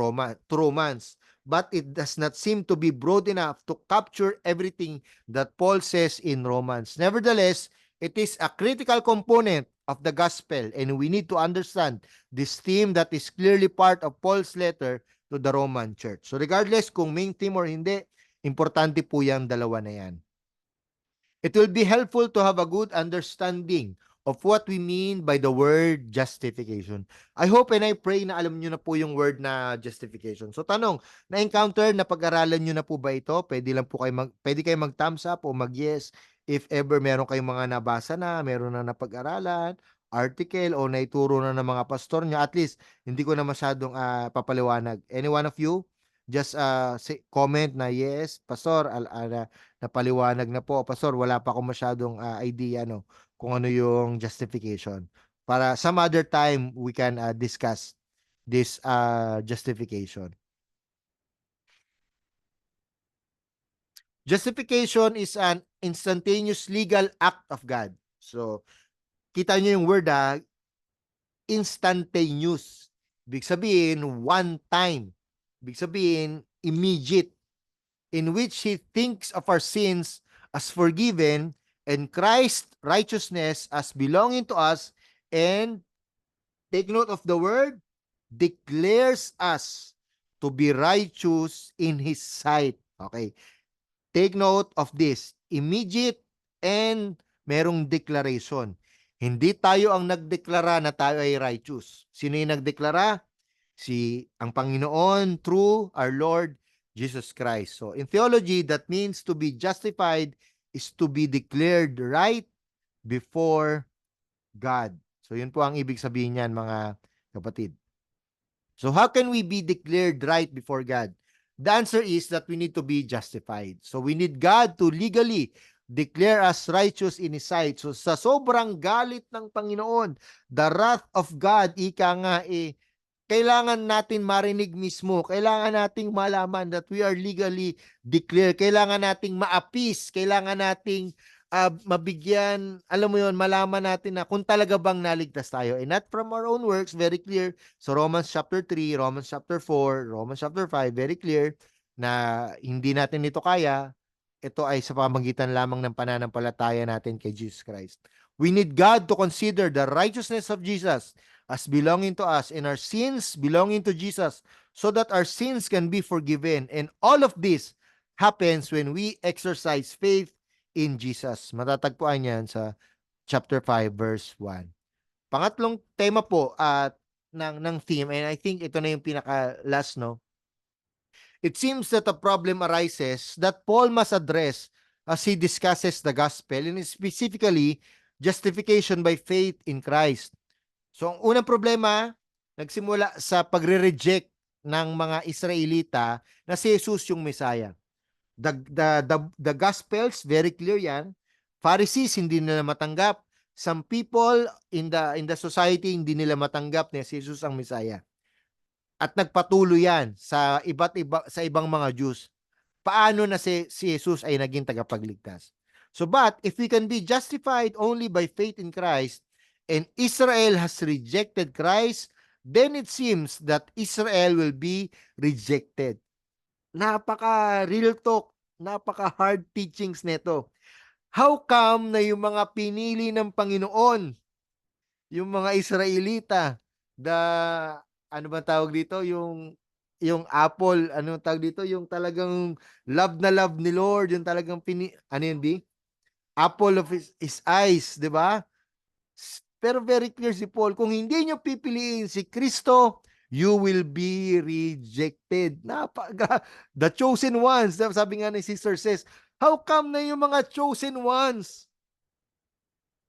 Romans, but it does not seem to be broad enough to capture everything that Paul says in Romans. Nevertheless, it is a critical component of the gospel, and we need to understand this theme that is clearly part of Paul's letter to the Roman church. So regardless kung main theme or hindi, importante po yung dalawa na yan. It will be helpful to have a good understanding of what we mean by the word justification. I hope and I pray na alam nyo na po yung word na justification. So tanong, na-encounter, napag-aralan nyo na po ba ito? Pwede kayo mag-thumbs up o mag-yes if ever meron kayong mga nabasa na, meron na napag-aralan, article o naituro na ng mga pastor nyo. At least, hindi ko na masyadong papaliwanag. Any one of you? Just say, comment na yes, pastor, napaliwanag na po. Pastor, wala pa akong masyadong idea kung ano yung justification. Para some other time, we can discuss this justification. Justification is an instantaneous legal act of God. So, kita nyo yung word instantaneous. Ibig sabihin, one time. Ibig sabihin, immediate. In which He thinks of our sins as forgiven and Christ's righteousness as belonging to us, and take note of the word, declares us to be righteous in His sight. Okay. Take note of this, immediate and merong declaration. Hindi tayo ang nagdeklara na tayo ay righteous. Sino yung nagdeklara? Ang Panginoon through our Lord Jesus Christ. So in theology, that means to be justified is to be declared right before God. So yun po ang ibig sabihin niyan, mga kapatid. So how can we be declared right before God? The answer is that we need to be justified. So we need God to legally declare us righteous in His sight. So sa sobrang galit ng Panginoon, the wrath of God, ika nga kailangan natin marinig mismo, kailangan nating malaman that we are legally declared, kailangan nating maapis, kailangan nating mabigyan, alam mo yon, malaman natin na kung talaga bang naligtas tayo. And not from our own works, very clear. So Romans chapter 3, Romans chapter 4, Romans chapter 5, very clear na hindi natin ito kaya. Ito ay sa pamamagitan lamang ng pananampalataya natin kay Jesus Christ. We need God to consider the righteousness of Jesus as belonging to us and our sins belonging to Jesus so that our sins can be forgiven. And all of this happens when we exercise faith in Jesus. Matatagpuan yan sa chapter 5 verse 1. Pangatlong tema po ng theme, and I think ito na yung pinaka last, no? It seems that a problem arises that Paul must address as he discusses the gospel, and specifically justification by faith in Christ. So ang unang problema, nagsimula sa pagre-reject ng mga Israelita na si Jesus yung Messiah. The Gospels, very clear yan. Pharisees, hindi nila matanggap. Some people in the society, hindi nila matanggap na si Jesus ang Messiah. At nagpatuloy yan sa ibang mga Jews. Paano na si Jesus ay naging tagapagligtas? So but if we can be justified only by faith in Christ, and Israel has rejected Christ, then it seems that Israel will be rejected. Napaka-real talk, napaka-hard teachings nito. How come na yung mga pinili ng Panginoon, yung mga Israelita, ano ba tawag dito? Yung apple, ano tawag dito? Yung talagang love na love ni Lord, yung talagang ano yun, di? Apple of his eyes, di ba? Pero very clear si Paul, kung hindi nyo pipiliin si Kristo, you will be rejected. The chosen ones, sabi nga ni Sister says, how come na yung mga chosen ones?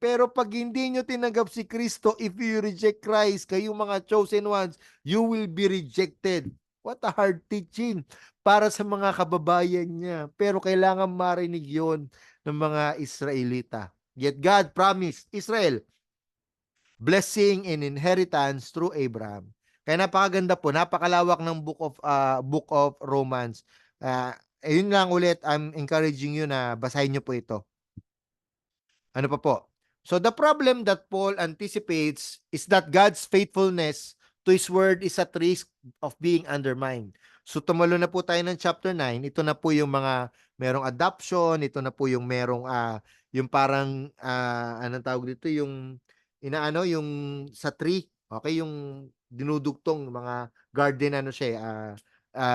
Pero pag hindi nyo tinanggap si Kristo, if you reject Christ, kayong mga chosen ones, you will be rejected. What a hard teaching para sa mga kababayan niya. Pero kailangan marinig yon ng mga Israelita. Yet God promised Israel blessing and inheritance through Abraham. Kaya napakaganda po, napakalawak ng book of Romans. Ayun lang ulit, I'm encouraging you na basahin niyo po ito. Ano pa po? So the problem that Paul anticipates is that God's faithfulness to His word is at risk of being undermined. So tumalo na po tayo ng chapter 9. Ito na po yung mga merong adoption, ito na po yung merong yung parang anong tawag dito, yung yung sa tree, okay, yung dinudugtong mga garden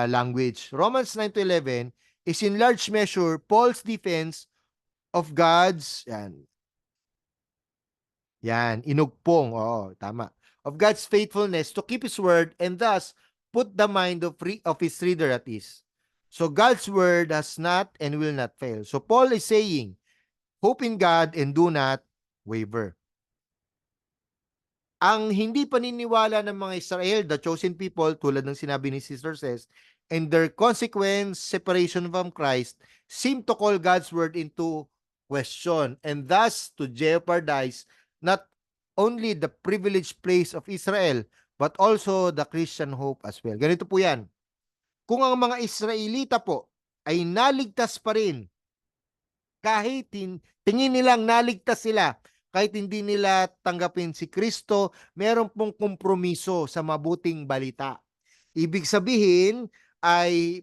language. Romans 9-11 is in large measure Paul's defense of God's inugpong, tama, of God's faithfulness to keep His word and thus put the mind of his reader at ease. So God's word has not and will not fail. So Paul is saying, hope in God and do not waver. Ang hindi paniniwala ng mga Israel, the chosen people, tulad ng sinabi ni Sister says, and their consequent separation from Christ seem to call God's word into question and thus to jeopardize not only the privileged place of Israel but also the Christian hope as well. Ganito po yan. Kung ang mga Israelita po ay naligtas pa rin, kahit tingin nilang naligtas sila, kahit hindi nila tanggapin si Kristo, meron pong kompromiso sa mabuting balita. Ibig sabihin ay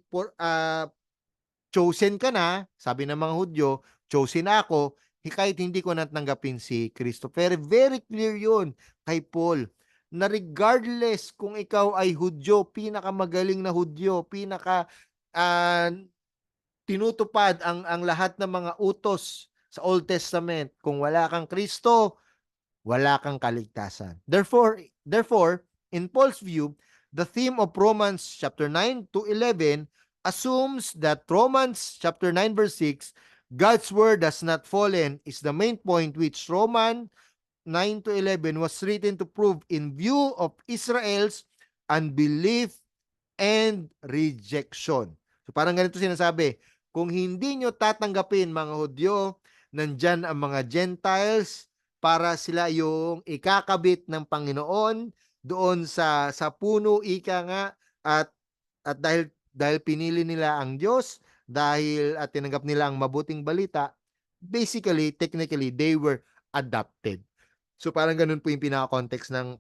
chosen ka na, sabi ng mga Hudyo, chosen ako, kahit hindi ko natanggapin si Kristo. Pero very clear yun kay Paul, na regardless kung ikaw ay Hudyo, pinakamagaling na Hudyo, tinutupad ang lahat ng mga utos sa Old Testament, kung wala kang Kristo, wala kang kaligtasan. Therefore, in Paul's view, the theme of Romans chapter 9-11 assumes that Romans chapter 9 verse 6 God's word has not fallen is the main point which Roman 9 to 11 was written to prove in view of Israel's unbelief and rejection. So parang ganito sinasabi, kung hindi nyo tatanggapin mga Hudyo, nandyan ang mga Gentiles para sila yung ikakabit ng Panginoon doon sa puno, ika nga, at dahil pinili nila ang Diyos, dahil at tinanggap nila ang mabuting balita, basically, technically, they were adopted. So parang ganun po yung pinaka-context ng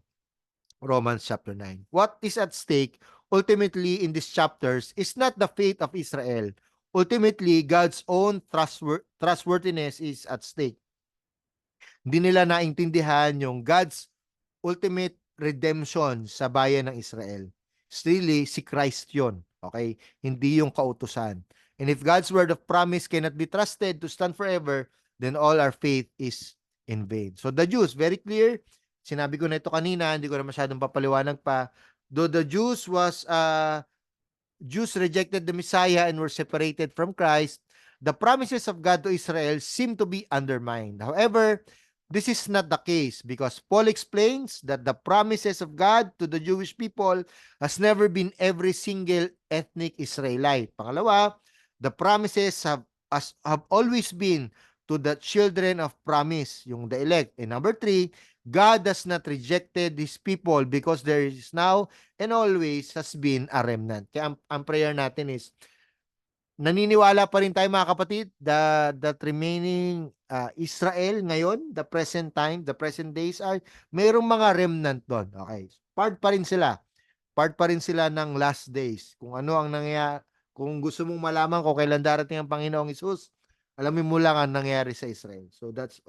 Romans chapter 9. What is at stake ultimately in these chapters is not the fate of Israel. Ultimately, God's own trustworthiness is at stake. Hindi nila naintindihan yung God's ultimate redemption sa bayan ng Israel. It's really si Christ yun. Okay? Hindi yung kautusan. And if God's word of promise cannot be trusted to stand forever, then all our faith is in vain. So the Jews, very clear. Sinabi ko na ito kanina, hindi ko na masyadong papaliwanag pa. Though the Jews rejected the Messiah and were separated from Christ, the promises of God to Israel seem to be undermined. However, this is not the case because Paul explains that the promises of God to the Jewish people has never been every single ethnic Israelite. Pangalawa, the promises have always been to the children of promise, yung the elect. And number 3, God has not rejected His people because there is now and always has been a remnant. Kaya ang prayer natin is, naniniwala pa rin tayo mga kapatid that remaining Israel ngayon, the present time, the present days are mayroong mga remnant doon. Okay. Part pa rin sila. Part pa rin sila ng last days. Kung ano ang nangyayari, kung gusto mong malaman kung kailan darating ang Panginoong Hesus, alamin mo lang ang nangyayari sa Israel. So that's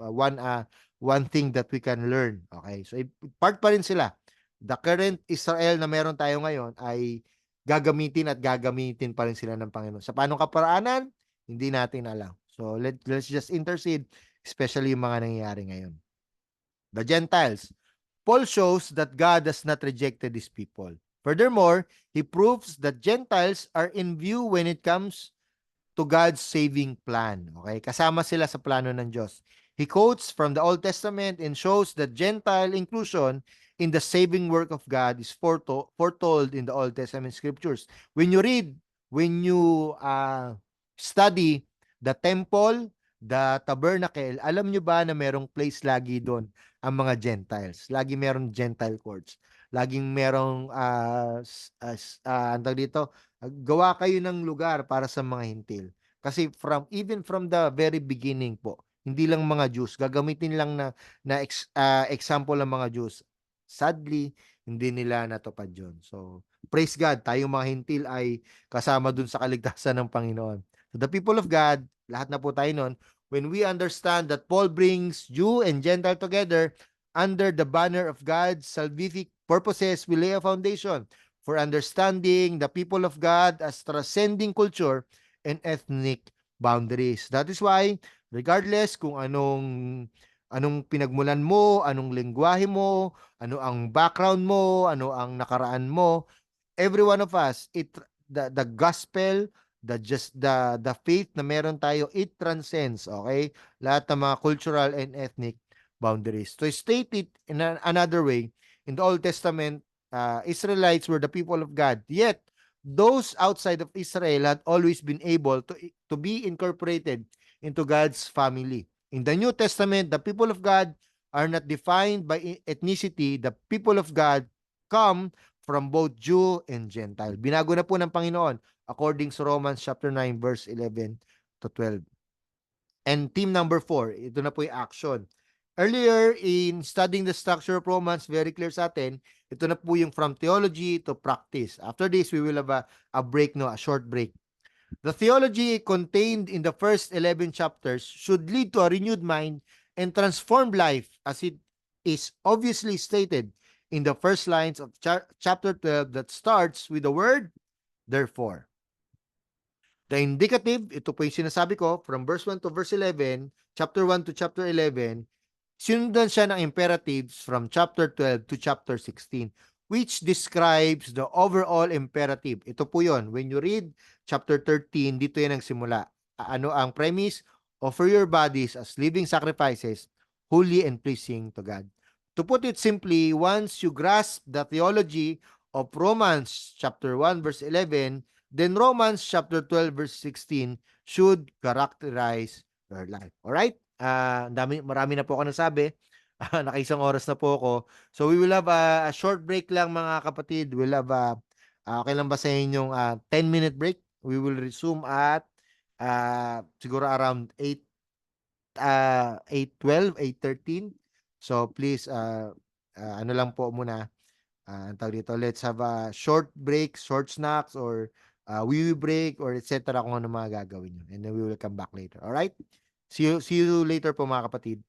one thing that we can learn. Okay. So part pa rin sila. The current Israel na meron tayo ngayon ay gagamitin pa rin sila ng Panginoon. Sa paanong kaparaanan, hindi natin alam. So let's just intercede, especially yung mga nangyayari ngayon. The Gentiles. Paul shows that God has not rejected His people. Furthermore, he proves that Gentiles are in view when it comes to God's saving plan. Okay? Kasama sila sa plano ng Diyos. He quotes from the Old Testament and shows that Gentile inclusion in the saving work of God is foretold in the Old Testament scriptures. When you study the temple, the tabernacle, alam nyo ba na merong place lagi doon ang mga Gentiles? Lagi merong Gentile courts. Laging merong gawa kayo ng lugar para sa mga hintil. Kasi even from the very beginning po, hindi lang mga Jews, gagamitin lang na example ng mga Jews. Sadly, hindi nila natupad yun. So, praise God, tayong mga hintil ay kasama dun sa kaligtasan ng Panginoon. So, the people of God, lahat na po tayo nun, when we understand that Paul brings Jew and Gentile together under the banner of God's salvific purposes, we lay a foundation for understanding the people of God as transcending culture and ethnic boundaries. That is why, regardless kung anong pinagmulan mo, anong lengguwahe mo, ano ang background mo, ano ang nakaraan mo, every one of us, the gospel, the faith na meron tayo, it transcends, okay? Lahat ng mga cultural and ethnic boundaries. To state it in another way, in the Old Testament, Israelites were the people of God. Yet, those outside of Israel had always been able to be incorporated into God's family. In the New Testament, the people of God are not defined by ethnicity. The people of God come from both Jew and Gentile. Binago na po ng Panginoon according to Romans chapter 9 verse 11 to 12. And team number 4, ito na po yung action. Earlier in studying the structure of Romans, very clear sa atin, ito na po yung from theology to practice. After this, we will have a break, a short break. The theology contained in the first 11 chapters should lead to a renewed mind and transformed life, as it is obviously stated in the first lines of chapter 12 that starts with the word, therefore. The indicative, ito po yung sinasabi ko, from verse 1 to verse 11, chapter 1 to chapter 11, sinundan siya ng imperatives from chapter 12 to chapter 16, which describes the overall imperative. Ito po yun. When you read chapter 13, dito yan ang simula. Ano ang premise? offer your bodies as living sacrifices, holy and pleasing to God. To put it simply, once you grasp the theology of Romans chapter 1 verse 11, then Romans chapter 12 verse 16 should characterize your life. Alright? Marami na po ako nasabi. Nakaisang oras na po ako. So we will have a short break lang mga kapatid. We'll have okay lang ba sa inyong 10-minute break? We will resume at siguro around 8:12, 8:13. So please ano lang po muna ang tawag dito, let's have a short break, short snacks or wee break or etc. kung ano mga gagawin nyo. And then we will come back later. All right? See you later po mga kapatid.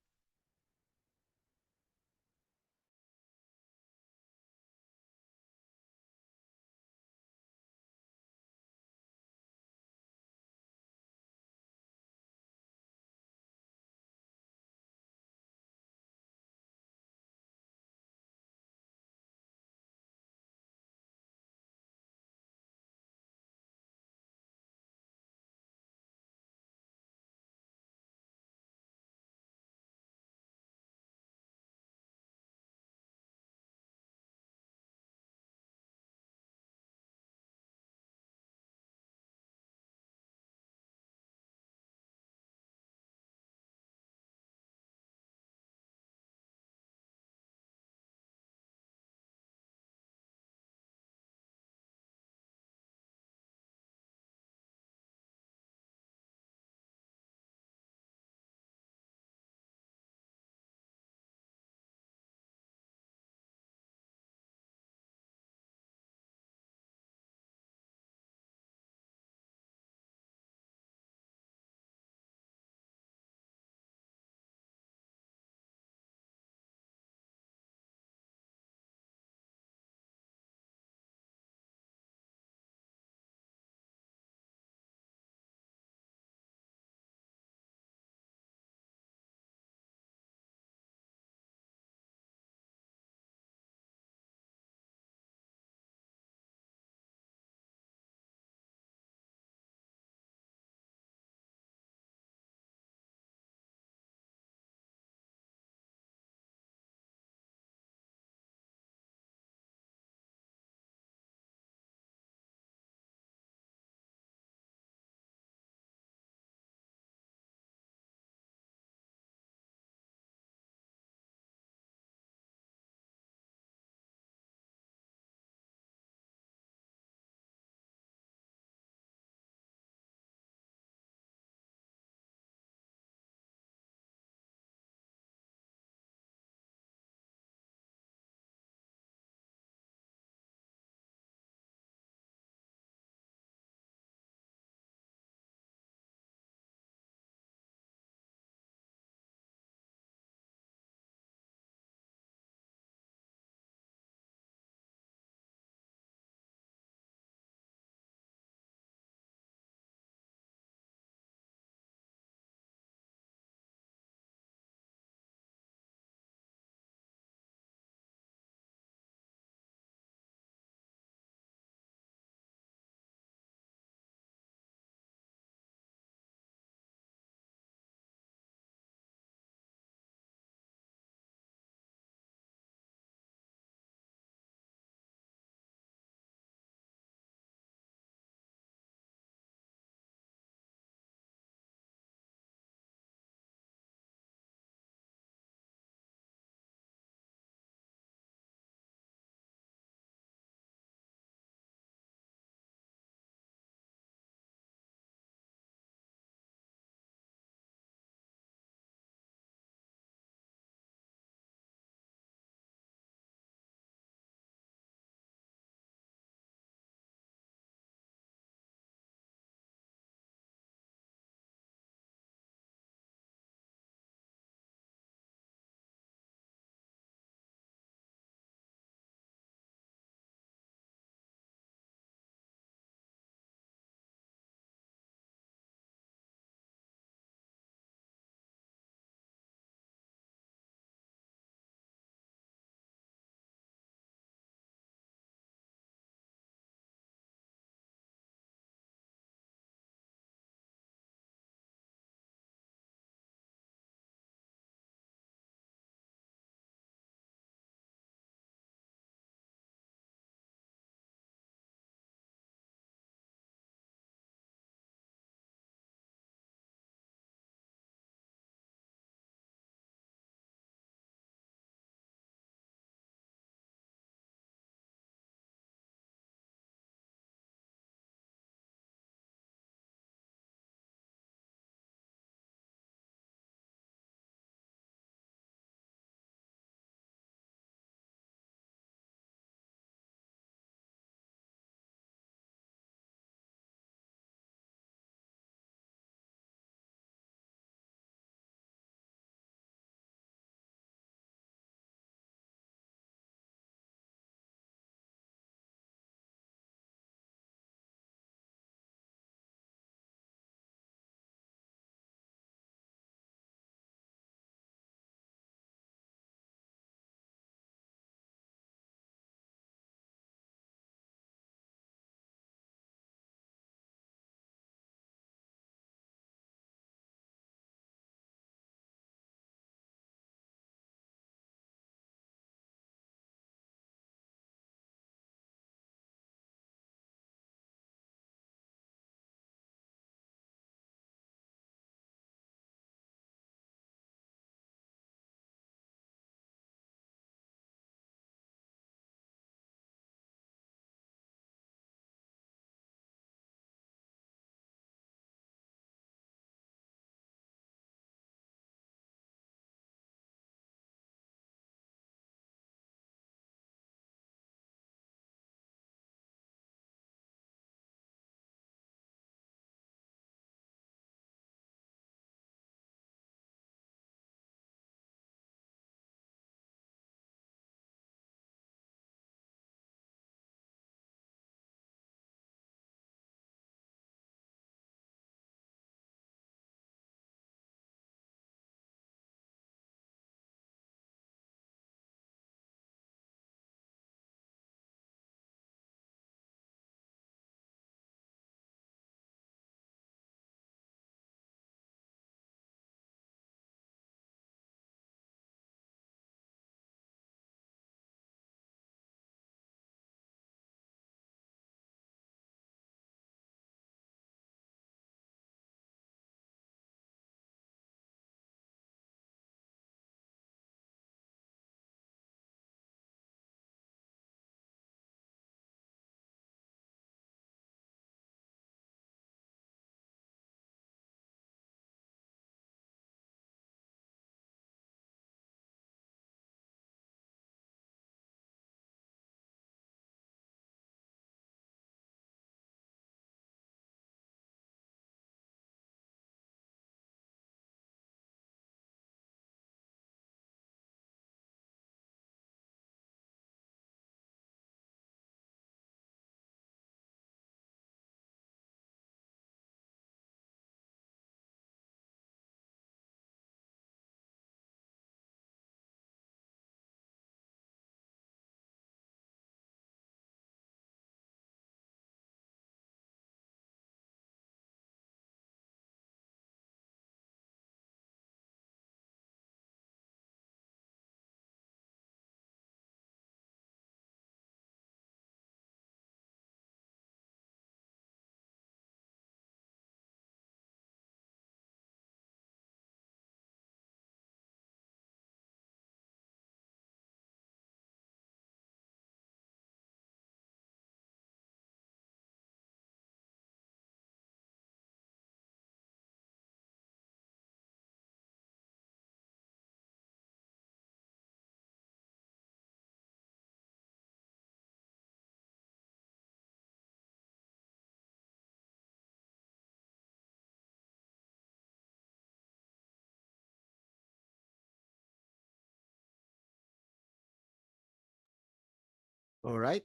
Alright.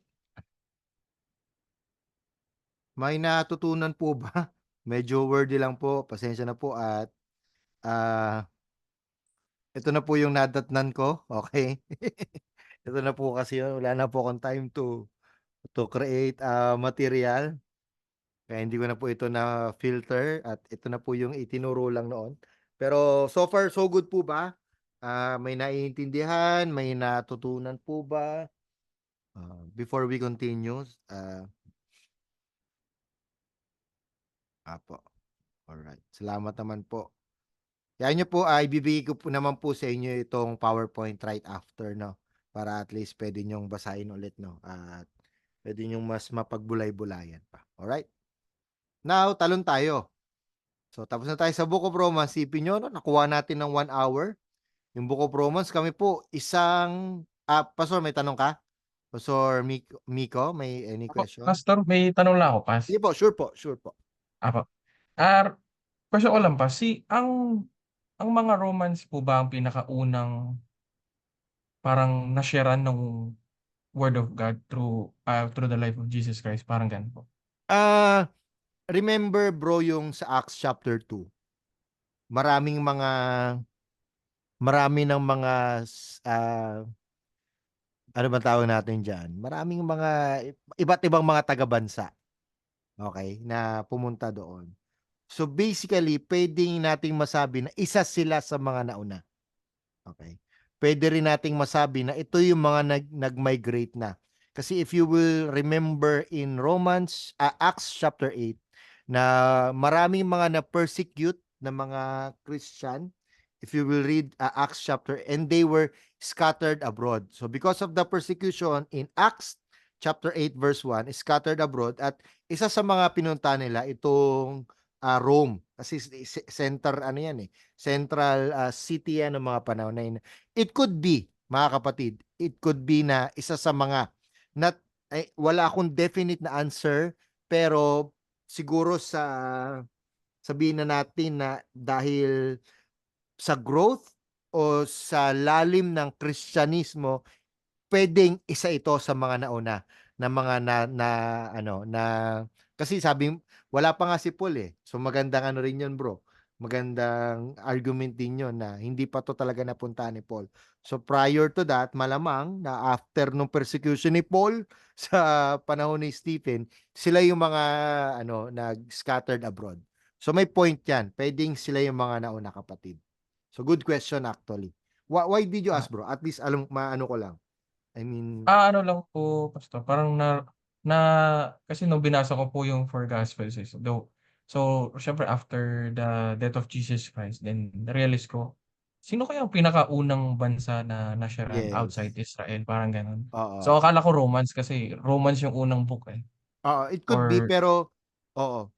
May natutunan po ba? Medyo wordy lang po, pasensya na po at, ah, ito na po yung nadatnan ko, okey. Ito na po kasi yun, wala na po akong time to create, material. Kaya hindi ko na po ito na-filter at ito na po yung itinuro lang noon. Pero so far so good po ba? May naiintindihan, may natutunan po ba? Before we continue, opo, alright. Salamat naman po. Kaya niyo po, ibibigay ko po naman po sa inyo itong PowerPoint right after 'no, para at least puwede niyong basahin ulit 'no, at puwede niyong mas mapagbulay-bulayan pa, alright? Now, talon tayo. So, tapos na tayo sa Book of Romans. Isipin niyo 'no, nakuha natin ng 1 hour. Yung Book of Romans, kami po isang Pastor may tanong ka? Pastor Miko, may any Opo, question? Pastor, may tanong lang ako, Pas. Sige po, sure po, sure po. Apo. Question ko lang, Pas, ang mga Romans po ba ang pinakaunang parang na-sharean ng Word of God through the life of Jesus Christ, parang gano'n po? Ah, Remember bro yung sa Acts chapter 2, maraming mga marami ng mga ano bang tawag natin diyan? Maraming mga iba't ibang mga taga-bansa, okey, na pumunta doon. So, basically puwedeng nating masabi na isa sila sa mga nauna, okey. Puwede rin nating masabi na ito yung mga nag-migrate na. Kasi if you will remember in Acts chapter 8 na maraming mga na-persecute na mga Christian, if you will read, Acts chapter, and they were scattered abroad. So because of the persecution in Acts chapter 8 verse 1, scattered abroad, at isa sa mga pinunta nila itong, Rome. Kasi center ano yan, eh, central, city yan ng mga panahon na yun. It could be, mga kapatid, it could be na isa sa mga not wala akong definite na answer, pero siguro sabihin na natin na dahil sa growth o sa lalim ng Kristyanismo, puwedeng isa ito sa mga nauna na mga na ano, na kasi wala pa nga si Paul, eh. So, magandang ano rin 'yun bro, magandang argument din 'yun na hindi pa 'to talaga napuntahan ni Paul. So, prior to that, malamang na after nung persecution ni Paul sa panahon ni Stephen, sila yung mga ano, nag-scattered abroad. So, may point 'yan, puwedeng sila yung mga nauna, kapatid. So, good question actually. Why did you ask Ah, bro? At least maano ko lang. I mean, ano lang po, Pastor, parang na na kasi nung binasa ko po yung 4 Gospels, so siyempre after the death of Jesus Christ, then na-realize ko, sino kaya ang pinakaunang bansa na na-sharean outside yes. Israel, parang gano'n. So Oo. akala ko Romans kasi Romans yung unang book, eh, Oo, it could be or pero oo,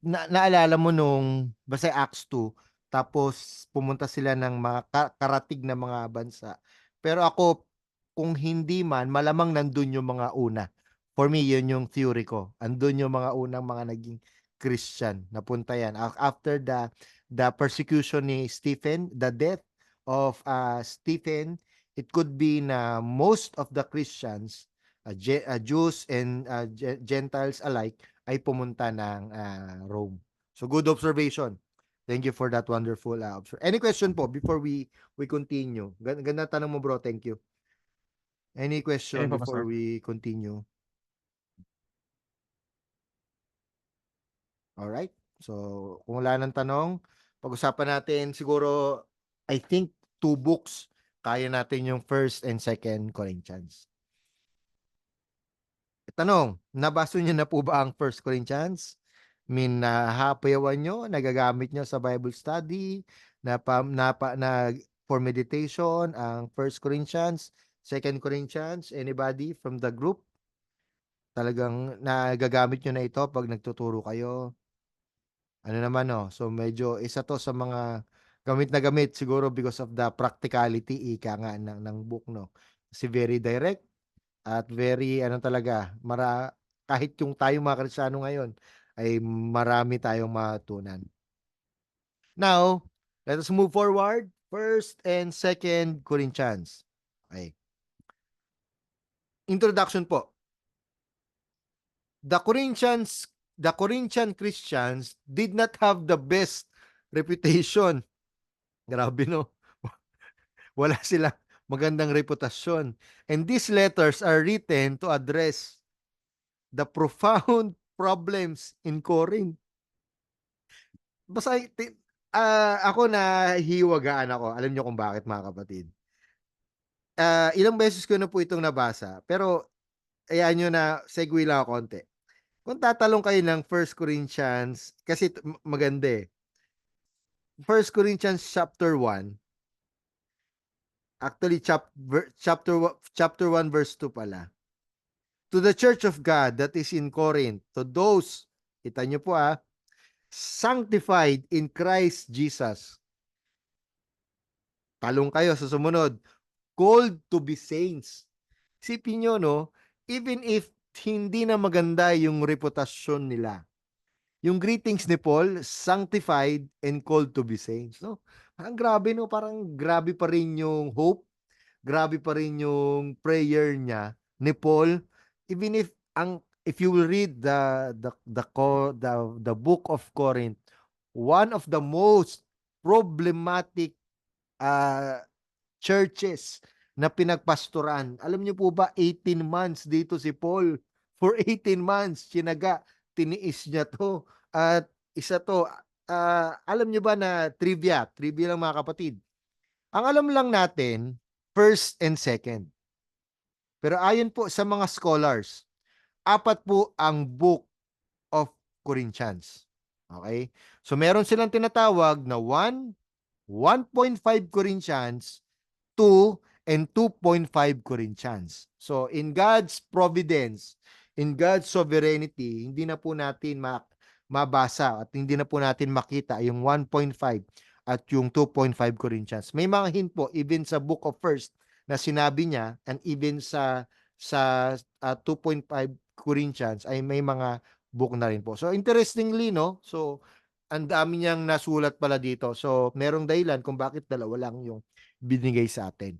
naalala mo nung basta Acts 2 tapos pumunta sila ng mga karatig na mga bansa. Pero ako, kung hindi man, malamang nandun yung mga una. For me, yun yung theory ko. Andun yung mga unang mga naging Christian, napunta yan. After the persecution ni Stephen, the death of, Stephen, it could be na most of the Christians, Jews and, Gentiles alike, ay pumunta ng, Rome. So, good observation. Thank you for that wonderful, Any question po before we continue? Ganda tanong mo bro, thank you. Any sige question po, before Pastor. we continue? Alright. So, kung wala ng tanong, pag-usapan natin siguro, I think 2 books, kaya natin yung First and Second Corinthians. Tanong, nabasa niyo na po ba ang First Corinthians? Nahahapayawan niyo, nagagamit niyo sa Bible study, for meditation ang First Corinthians, Second Corinthians, anybody from the group? Talagang nagagamit niyo na ito 'pag nagtuturo kayo? Ano naman 'no, so medyo isa 'to sa mga gamit na gamit siguro because of the practicality, ika nga ng book 'no. Kasi very direct at very ano talaga, kahit yung tayong mga Kristiyano ngayon ay marami tayong matutunan. Now, let us move forward. First and Second Corinthians. Okay. introduction po. The Corinthian Christians did not have the best reputation. Grabe, no? Wala silang magandang reputasyon. And these letters are written to address the profound problems in Corinth. Basta ako nahihiwagaan ako. Alam niyo kung bakit, mga kapatid. Ilang beses ko na po itong nabasa, pero ayan nyo na segue lang ako konti. Kung tatalong kayo ng 1 Corinthians, kasi maganda eh. 1 Corinthians chapter 1, actually chapter 1 verse 2 pala. To the church of God that is in Corinth, to those, kita nyo po sanctified in Christ Jesus. Talong kayo sa sumunod. Called to be saints. Isipin nyo, no? Even if hindi na maganda yung reputasyon nila. Yung greetings ni Paul, sanctified and called to be saints. No? Parang grabe, no? Parang grabe pa rin yung hope. Grabe pa rin yung prayer niya ni Paul. Even if you will read the book of Corinth, one of the most problematic churches na pinagpastoran. Alam niyo po ba, 18 months dito si Paul. For 18 months, sinaga, tiniis niya to. At isa to, alam niyo ba na trivia lang mga kapatid. Ang alam lang natin, first and second. Pero ayon po sa mga scholars, 4 po ang book of Corinthians. Okay? So meron silang tinatawag na 1, 1.5 Corinthians, 2, and 2.5 Corinthians. So in God's providence, in God's sovereignty, hindi na po natin mabasa at hindi na po natin makita yung 1.5 at yung 2.5 Corinthians. May mga hint po even sa book of 1 na sinabi niya, and even sa 2.5 Corinthians ay may mga book na rin po. So interestingly, no? So ang dami niyang nasulat pala dito. So merong dahilan kung bakit dalawa lang yung binigay sa atin.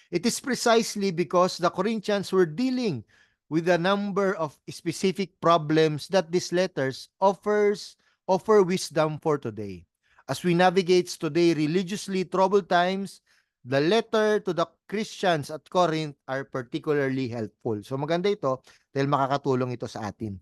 It is precisely because the Corinthians were dealing with a number of specific problems that these letters offer wisdom for today. As we navigate today religiously troubled times, the letter to the Christians at Corinth are particularly helpful. So maganda ito dahil makakatulong ito sa atin.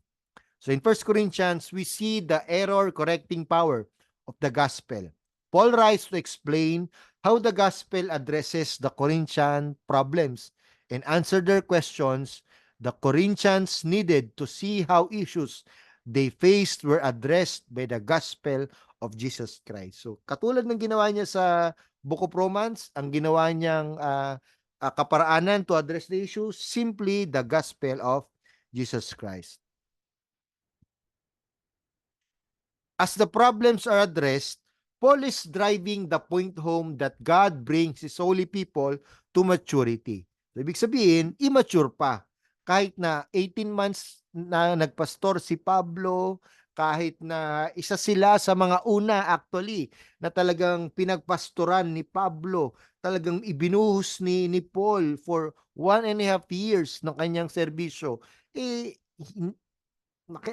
So in 1 Corinthians, we see the error-correcting power of the gospel. Paul writes to explain how the gospel addresses the Corinthian problems and answer their questions. The Corinthians needed to see how issues they faced were addressed by the gospel of Jesus Christ. So katulad ng ginawa niya sa Book of Romans, ang ginawa niyang kaparaanan to address the issues, simply the gospel of Jesus Christ. As the problems are addressed, Paul is driving the point home that God brings His holy people to maturity. So, ibig sabihin, immature pa. Kahit na 18 months na nagpastor si Pablo, kahit na isa sila sa mga una actually na talagang pinagpastoran ni Pablo, talagang ibinuhos ni Paul for 1.5 years ng kanyang serbisyo,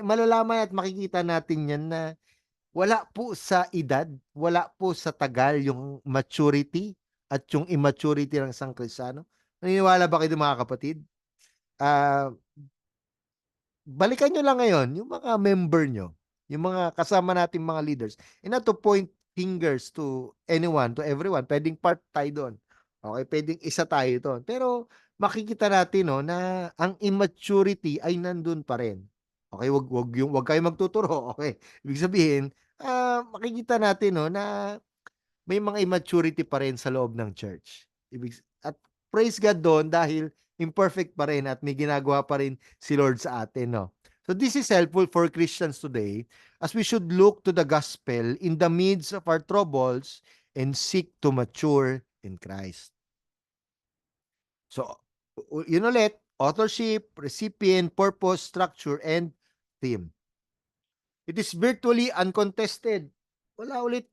malalaman at makikita natin yan na wala po sa edad, wala po sa tagal yung maturity at yung immaturity ng isang Kristiyano. Naniniwala ba kayo mga kapatid? Balikan nyo lang ngayon yung mga member nyo, yung mga kasama nating mga leaders. And not to point fingers to anyone, to everyone. Pwedeng part tayo doon. Okay, pwedeng isa tayo doon. Pero makikita natin no, na ang immaturity ay nandun pa rin. Okay, wag kayo magtuturo. Okay, ibig sabihin, makikita natin no, na may mga immaturity pa rin sa loob ng church. At praise God doon dahil imperfect pa rin at may ginagawa pa rin si Lord sa atin. No? So this is helpful for Christians today as we should look to the gospel in the midst of our troubles and seek to mature in Christ. So, yun ulit, authorship, recipient, purpose, structure, and theme. It is virtually uncontested. Wala ulit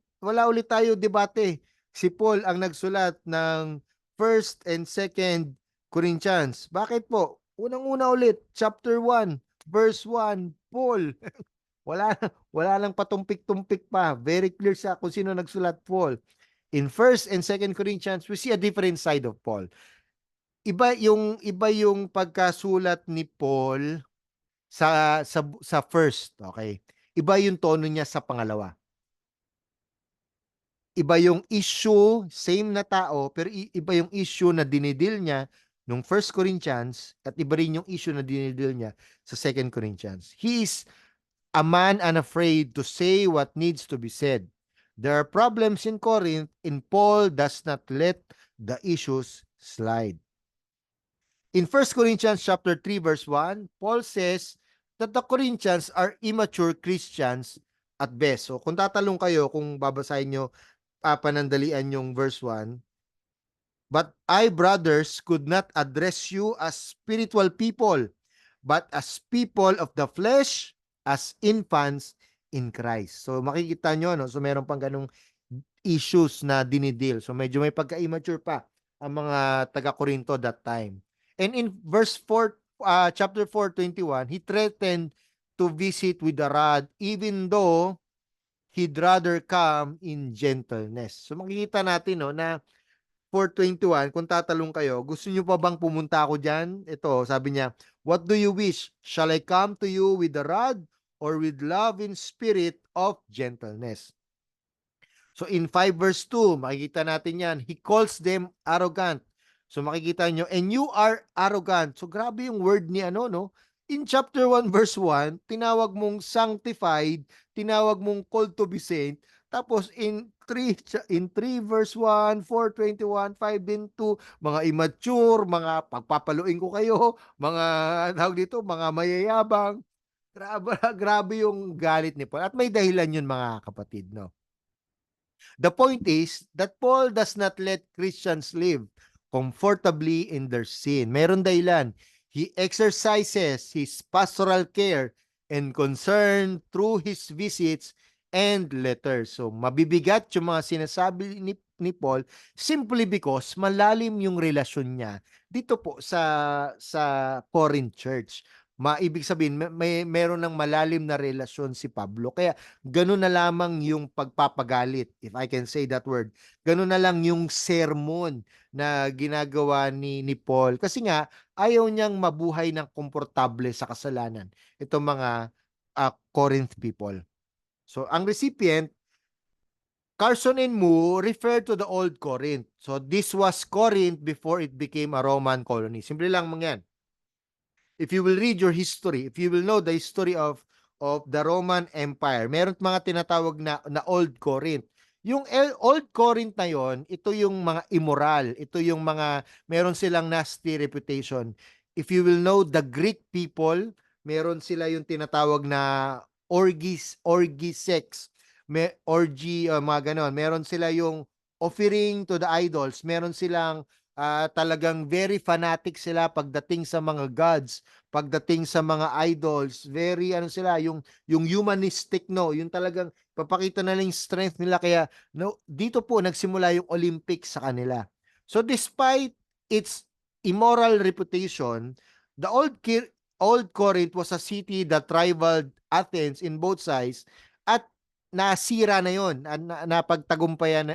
tayo debate. Si Paul ang nagsulat ng 1st and 2nd Corinthians. Bakit po? Unang-una ulit, chapter 1, verse 1, Paul. Wala lang patumpik-tumpik pa. Very clear sa kung sino nagsulat, Paul. In 1st and 2nd Corinthians, we see a different side of Paul. Iba yung pagkasulat ni Paul sa first, okay? Iba yung tono niya sa pangalawa. Iba yung issue, same na tao, pero iba yung issue na dinidil niya nung 1st Corinthians at iba rin yung issue na dinidil niya sa 2nd Corinthians. He is a man unafraid to say what needs to be said. There are problems in Corinth, and Paul does not let the issues slide. In 1 Corinthians chapter 3 verse 1, Paul says that the Corinthians are immature Christians at best. So kung tatalong kayo, kung babasahin nyo, panandalian yung verse 1, but I, brothers, could not address you as spiritual people, but as people of the flesh, as infants in Christ. So makikita nyo, no? So meron pang ganung issues na dinidil. So medyo may pagka-immature pa ang mga taga-Korinto that time. And in verse 4, chapter 4:21, he threatened to visit with the rod even though he'd rather come in gentleness. So makikita natin, no, na 4:21, kung tatalong kayo, gusto nyo pa bang pumunta ako dyan? Ito, sabi niya, what do you wish? Shall I come to you with the rod or with love in spirit of gentleness? So in 5 verse 2, makikita natin yan, he calls them arrogant. So makikita nyo, and you are arrogant. So grabe yung word ni ano, no? In chapter 1 verse 1, tinawag mong sanctified, tinawag mong called to be saint. Tapos in 3 verse 1, 4:21, 5 din 2, mga immature, mga pagpapaluin ko kayo, mga tawag dito, mga mayayabang. Grabe yung galit ni Paul. At may dahilan yun, mga kapatid, no? The point is that Paul does not let Christians live comfortably in their sin. Meron dahilan. He exercises his pastoral care and concern through his visits and letters. So, mabibigat yung mga sinasabi ni Paul simply because malalim yung relasyon niya dito po sa Corinth Church. Maibig sabihin, meron ng malalim na relasyon si Pablo. Kaya ganun na lamang yung pagpapagalit, if I can say that word. Ganun na lang yung sermon na ginagawa ni Paul. Kasi nga, ayaw niyang mabuhay ng komportable sa kasalanan. Itong mga Corinth people. So, ang recipient, Carson and Moo refer to the old Corinth. So, this was Corinth before it became a Roman colony. Simple lang mga yan. If you will read your history, if you will know the history of the Roman Empire, meron mga tinatawag na Old Corinth. Yung Old Corinth na yon, ito yung mga immoral, ito yung mga meron silang nasty reputation. If you will know the Greek people, meron sila yung tinatawag na orgy sex, orgy, mga ganon. Meron sila yung offering to the idols, meron silang talagang very fanatic sila pagdating sa mga gods, pagdating sa mga idols, very ano sila, yung humanistic, no, yung talagang papakita na lang yung strength nila. Kaya no, dito po nagsimula yung Olympics sa kanila. So despite its immoral reputation, the old Corinth was a city that rivaled Athens in both sides, at nasira na yon, napagtagumpayan,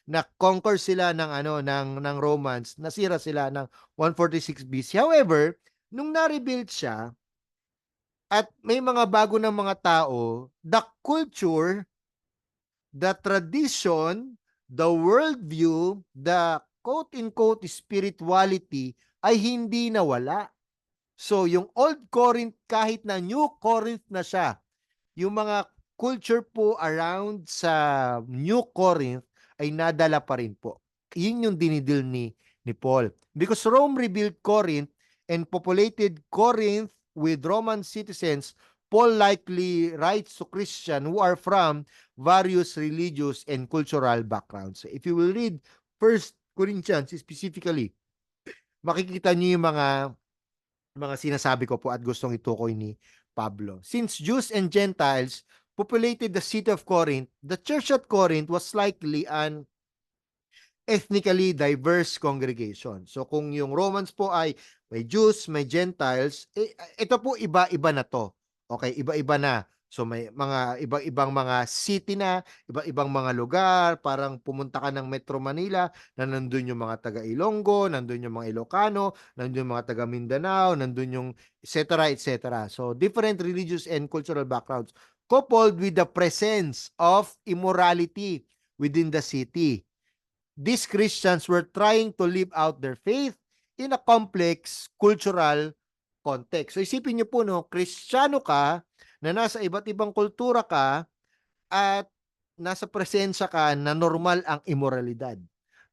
na-conquer sila ng Romans, nasira sila ng 146 BC. However, nung na-rebuild siya at may mga bago ng mga tao, the culture, the tradition, the worldview, the quote-unquote spirituality ay hindi nawala. So, yung Old Corinth, kahit na New Corinth na siya, yung mga culture po around sa New Corinth ay nadala pa rin po. Yun yung dinidil ni Paul. Because Rome rebuilt Corinth and populated Corinth with Roman citizens, Paul likely writes to Christians who are from various religious and cultural backgrounds. So if you will read 1 Corinthians specifically, makikita niyo yung mga sinasabi ko po at gustong itukoy ni Pablo. Since Jews and Gentiles populated the city of Corinth, the church at Corinth was likely an ethnically diverse congregation. So kung yung Romans po ay may Jews, may Gentiles, ito po iba-iba na to. Okay, iba-iba na. So may mga ibang mga city na, iba-ibang mga lugar, parang pumunta ka ng Metro Manila, na nandun yung mga taga Ilonggo, nandun yung mga Ilocano, nandun yung mga taga Mindanao, nandun yung etc. etc. So different religious and cultural backgrounds coupled with the presence of immorality within the city. These Christians were trying to live out their faith in a complex cultural context. So isipin niyo po, no, Kristiyano ka na nasa iba't ibang kultura ka at nasa presensya ka na normal ang immoralidad,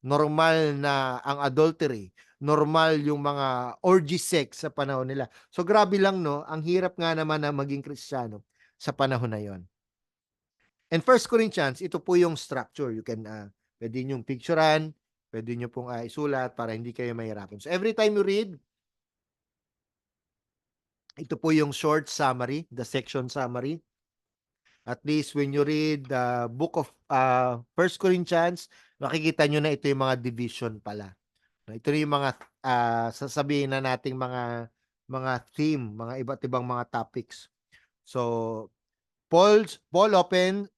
normal na ang adultery, normal yung mga orgy sex sa panahon nila. So grabe lang, no, ang hirap nga naman na maging Kristiyano sa panahon na yon. And 1 Corinthians, ito po yung structure. You can, pwede nyo picturean, pwede nyo pong isulat para hindi kayo mahirapan. So every time you read, ito po yung short summary, the section summary. At least when you read the book of 1 Corinthians, makikita nyo na ito yung mga division pala. Ito yung mga sasabihin na nating mga theme, mga iba't ibang mga topics. So Paul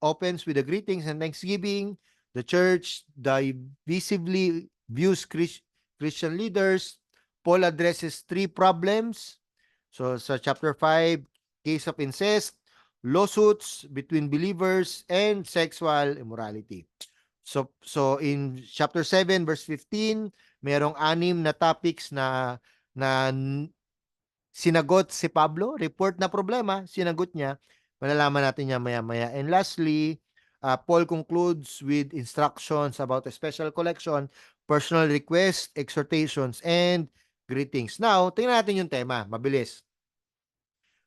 opens with the greetings and thanksgiving. The church divisively views Christian leaders. Paul addresses 3 problems. So sa chapter 5, case of incest, lawsuits between believers, and sexual immorality. So in chapter 7 verse 15, merong 6 na topics na sinagot si Pablo, report na problema, sinagot niya. Malalaman natin niya maya-maya. And lastly, Paul concludes with instructions about a special collection, personal requests, exhortations, and greetings. Now, tingnan natin yung tema. Mabilis.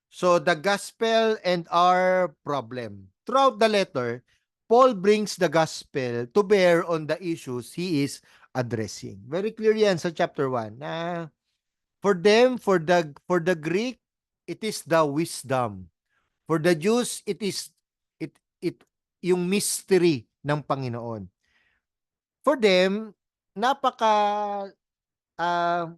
So, the gospel and our problem. Throughout the letter, Paul brings the gospel to bear on the issues he is addressing. Very clear yan sa chapter 1. For them, for the Greek, it is the wisdom. For the Jews, it yung mystery ng Panginoon. For them, napaka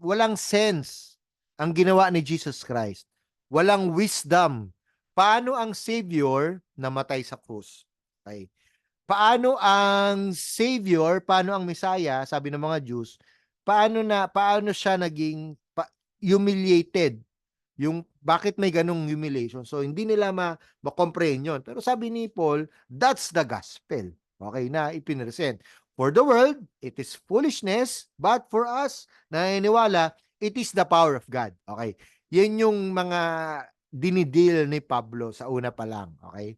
walang sense ang ginawa ni Jesus Christ. Walang wisdom. Paano ang Savior namatay sa krus? Okay. Paano ang Savior, paano ang Messiah, sabi ng mga Jews, paano siya naging humiliated? Yung bakit may ganong humiliation? So hindi nila ma-comprehend yun. Pero sabi ni Paul, that's the gospel. Okay na ipinresent. For the world, it is foolishness, but for us, naniniwala, it is the power of God. Okay. Yan yung mga dinidil ni Pablo sa una pa lang. Okay.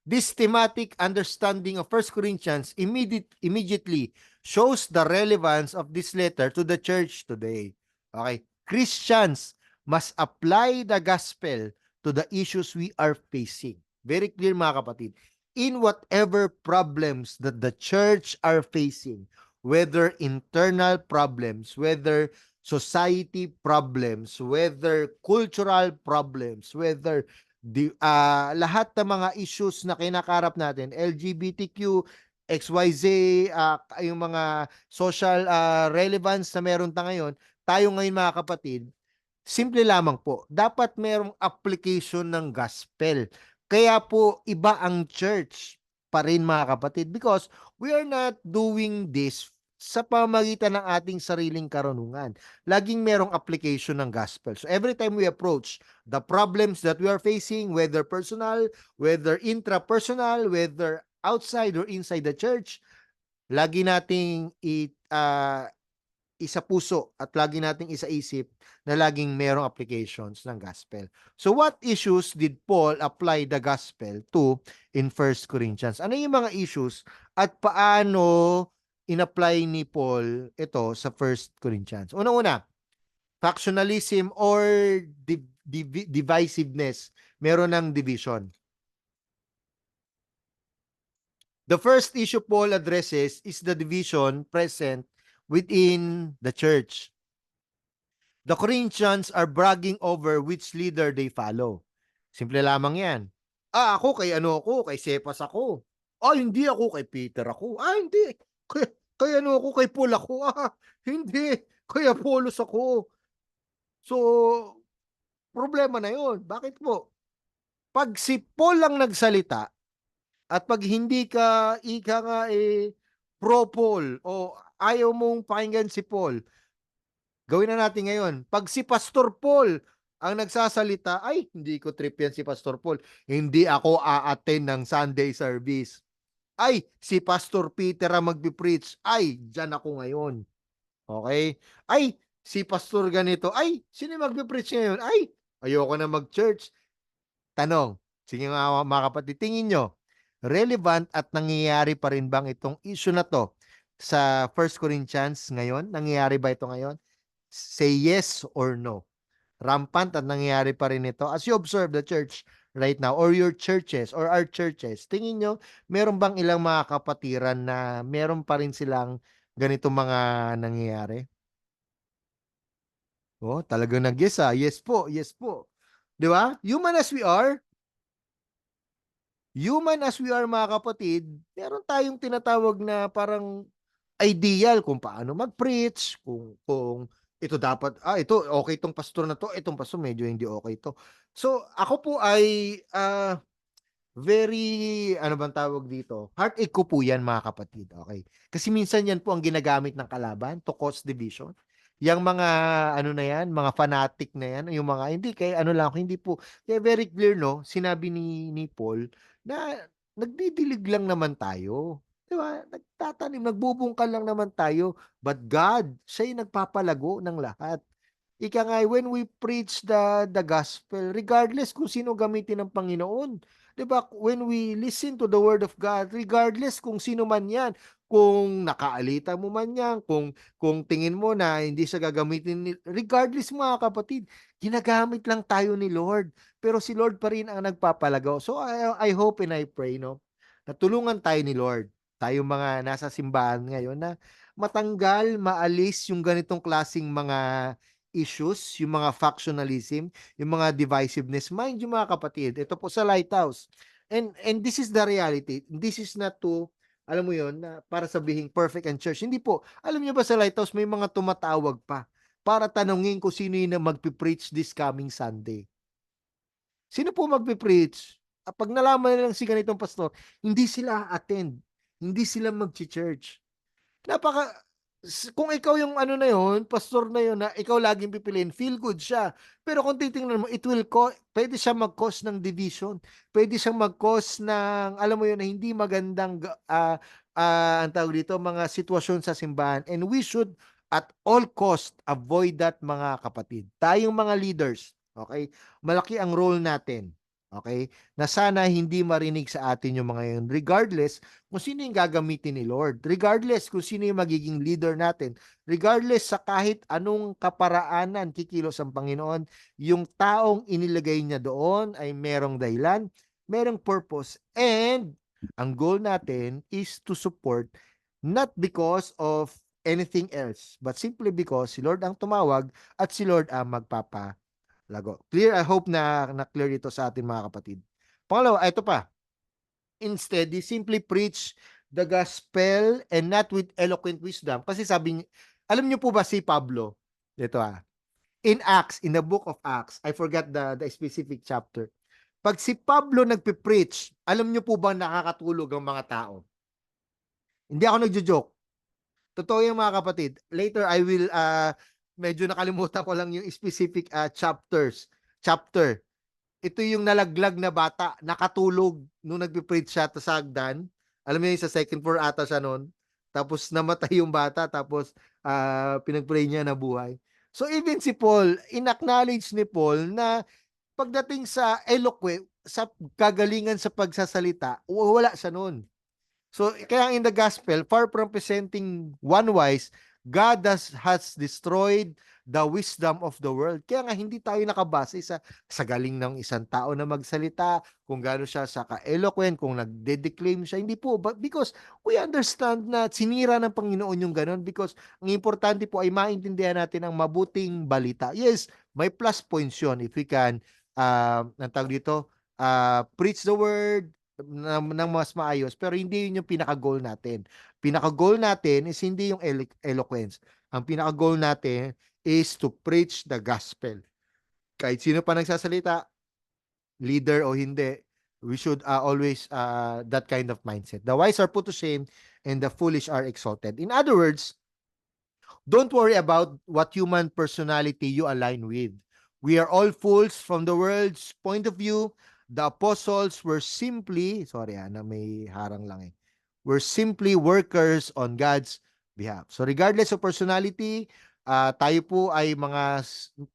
This thematic understanding of 1 Corinthians immediately shows the relevance of this letter to the church today. Okay. Christians must apply the gospel to the issues we are facing. Very clear, mga kapatid. In whatever problems that the church are facing, whether internal problems, whether society problems, whether cultural problems, whether lahat ng mga issues na kinakarap natin, LGBTQ, XYZ, yung mga social relevance na meron ngayon, tayo ngayon, mga kapatid, simple lamang po, dapat merong application ng gospel. Kaya po, iba ang church pa rin, mga kapatid, because we are not doing this sa pamagitan ng ating sariling karunungan. Laging merong application ng gospel. So every time we approach the problems that we are facing, whether personal, whether intrapersonal, whether outside or inside the church, lagi nating isa puso at lagi nating isaisip na laging merong applications ng gospel. So what issues did Paul apply the gospel to in 1 Corinthians? Ano yung mga issues at paano in-apply ni Paul ito sa 1 Corinthians? Una-una, factionalism or divisiveness. Meron ng division. The first issue Paul addresses is the division present within the church. The Corinthians are bragging over which leader they follow. Simple lamang yan. Ako kay ano ako, kay Cephas ako. Hindi ako kay Peter ako. Hindi. kay ano ako, kay Paul ako. Hindi, kay Apollos ako. So, problema na yun. Bakit po? Pag si Paul lang nagsalita at pag hindi ka ika nga pro Paul o ayaw mong pakinggan si Paul, gawin na natin ngayon. Pag si Pastor Paul ang nagsasalita, ay, hindi ko trip yan si Pastor Paul. Hindi ako a-attend ng Sunday service. Ay, si Pastor Peter ang magpipreach. Ay, dyan ako ngayon. Okay? Ay, si Pastor ganito. Ay, sino yung magpipreach ngayon? Ay, ayoko na mag-church. Tanong, sige mga kapatid, tingin nyo, relevant at nangyayari pa rin bang itong issue na to sa 1 Corinthians ngayon? Nangyayari ba ito ngayon? Say yes or no. Rampant at nangyayari pa rin ito. As you observe the church right now or your churches or our churches, tingin nyo, meron bang ilang mga kapatiran na meron pa rin silang ganito mga nangyayari? Oh, talagang nag-yes ah. Yes po, yes po. Di ba? Human as we are mga kapatid, meron tayong tinatawag na parang ideal kung paano mag-preach, kung ito dapat, ito okay tong pastor na to, itong pastor medyo hindi okay to. So, ako po ay very, ano bang tawag dito? Heartache ko po yan mga kapatid. Okay. Kasi minsan yan po ang ginagamit ng kalaban to cause division. Yang mga, ano na yan, mga fanatic na yan, yung mga, hindi, kaya ano lang, hindi po. Kaya very clear, no? Sinabi ni Paul na nagdidilig lang naman tayo. Di ba? Nagtatanim, nagbubungkal lang naman tayo. But God, siya yung nagpapalago ng lahat. Ika nga, when we preach the gospel, regardless kung sino gamitin ng Panginoon, 'di ba? When we listen to the word of God, regardless kung sino man 'yan, kung nakaalita mo man 'yan, kung tingin mo na hindi siya gagamitin regardless mga kapatid, ginagamit lang tayo ni Lord. Pero si Lord pa rin ang nagpapalagaw. So I hope and I pray, no, na tulungan tayo ni Lord. Tayo mga nasa simbahan ngayon na matanggal, maalis yung ganitong klasing mga issues, yung mga factionalism, yung mga divisiveness. Mind you mga kapatid, ito po sa Lighthouse. And this is the reality. This is not to, alam mo yon, na para sabihin perfect and church. Hindi po. Alam niyo ba sa Lighthouse may mga tumatawag pa para tanungin kung sino yung magpipreach this coming Sunday. Sino po magpipreach? Pag nalaman nilang si ganitong pastor, hindi sila attend. Hindi sila mag-church. Napaka kung ikaw yung ano na yon, pastor na yon na ikaw laging pipiliin, feel good siya. Pero kung titingnan mo, it will pwede siya mag-cause ng division. Pwede siyang mag-cause ng, alam mo yun, na hindi magandang, ang tawag dito, mga sitwasyon sa simbahan. And we should, at all cost, avoid that mga kapatid. Tayong mga leaders, okay? Malaki ang role natin. Okay? Na sana hindi marinig sa atin yung mga yun. Regardless kung sino yung gagamitin ni Lord. Regardless kung sino yung magiging leader natin. Regardless sa kahit anong kaparaanan kikilos ang Panginoon, yung taong inilagay niya doon ay merong dahilan, merong purpose, and ang goal natin is to support not because of anything else, but simply because si Lord ang tumawag at si Lord ang magpapalago. Clear? I hope na clear ito sa atin mga kapatid. Pangalawa, ito pa. Instead, he simply preach the gospel and not with eloquent wisdom. Kasi sabi niya, alam niyo po ba si Pablo? Ito in Acts, in the book of Acts, I forgot the specific chapter. Pag si Pablo nagpipreach, alam niyo po ba nakakatulog ang mga tao? Hindi ako nagjo-joke. Totoo yung mga kapatid. Later, I will, medyo nakalimutan ko lang yung specific chapter. Ito yung nalaglag na bata, nakatulog nung nagpipreach siya sa hagdan. Alam mo yun, sa second floor ata siya noon. Tapos namatay yung bata, tapos pinag-pray niya na buhay. So even si Paul, in-acknowledge ni Paul na pagdating sa eloquent, sa kagalingan sa pagsasalita, wala siya noon. So kaya in the gospel, far from presenting one wise, God has destroyed the wisdom of the world. Kaya nga hindi tayo nakabase sa galing ng isang tao na magsalita, kung gaano siya sa ka-eloquent, kung nagde-declaim siya. Hindi po, but because we understand na sinira ng Panginoon yung ganon, because ang importante po ay maintindihan natin ang mabuting balita. Yes, may plus points yun if we can, ang tawag dito, preach the word, ng mas maayos, pero hindi yun yung pinaka-goal natin. Pinaka-goal natin is hindi yung eloquence. Ang pinaka-goal natin is to preach the gospel. Kahit sino pa nagsasalita, leader o hindi, we should always that kind of mindset. The wise are put to shame and the foolish are exalted. In other words, don't worry about what human personality you align with. We are all fools from the world's point of view. The apostles were simply, sorry na may harang lang eh. We're simply workers on God's behalf. So regardless of personality, tayo po ay mga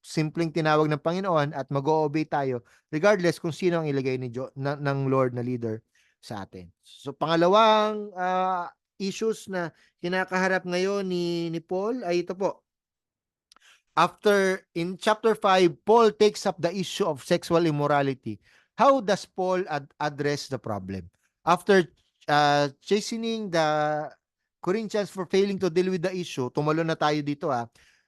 simpleng tinawag ng Panginoon at mag-o-obey tayo regardless kung sino ang ilagay ng Lord na leader sa atin. So pangalawang issues na kinakaharap ngayon ni Paul ay ito po. After in chapter 5, Paul takes up the issue of sexual immorality. How does Paul address the problem? After chastening the Corinthians for failing to deal with the issue, tumalo na tayo dito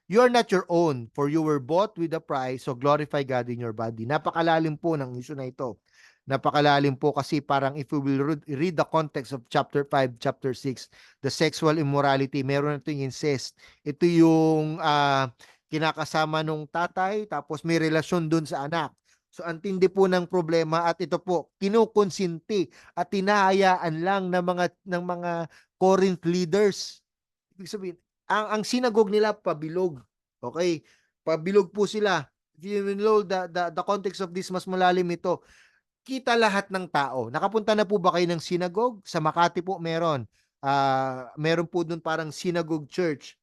you are not your own, for you were bought with a price, so glorify God in your body. Napakalalim po ng issue na ito. Napakalalim po kasi parang if we will read the context of chapter 5, chapter 6, the sexual immorality, meron na ito yung incest. Ito yung kinakasama nung tatay, tapos may relasyon dun sa anak. So, antindi po ng problema at ito po, kinukonsinti at tinahayaan lang ng mga Corinth leaders. Ibig sabihin, ang sinagog nila pabilog. Okay? Pabilog po sila. If you know the context of this, mas malalim ito. Kita lahat ng tao. Nakapunta na po ba kayo ng sinagog? Sa Makati po meron. Meron po doon parang synagogue church.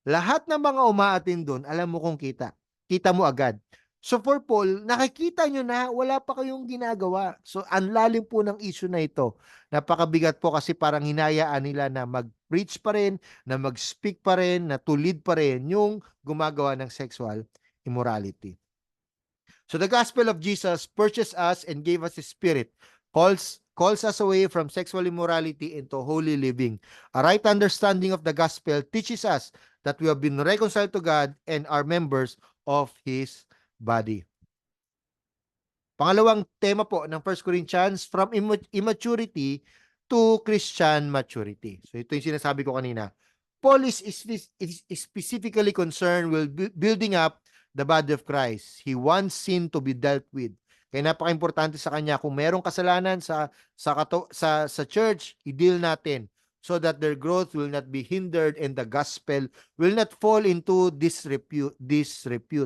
Lahat ng mga umaatin doon, alam mo kung kita. Kita mo agad. So for Paul, nakikita nyo na wala pa kayong ginagawa. So ang lalim po ng issue na ito. Napakabigat po kasi parang hinayaan nila na mag-preach pa rin, na mag-speak pa rin, na to lead pa rin yung gumagawa ng sexual immorality. So the gospel of Jesus purchased us and gave us His Spirit, calls us away from sexual immorality into holy living. A right understanding of the gospel teaches us that we have been reconciled to God and are members of His body. Pangalawang tema po ng 1 Corinthians, from immaturity to Christian maturity. So ito yung sinasabi ko kanina. Paul is specifically concerned with building up the body of Christ. He wants sin to be dealt with. Kaya napaka-importante sa kanya, kung merong kasalanan sa church, i-deal natin so that their growth will not be hindered and the gospel will not fall into disrepute.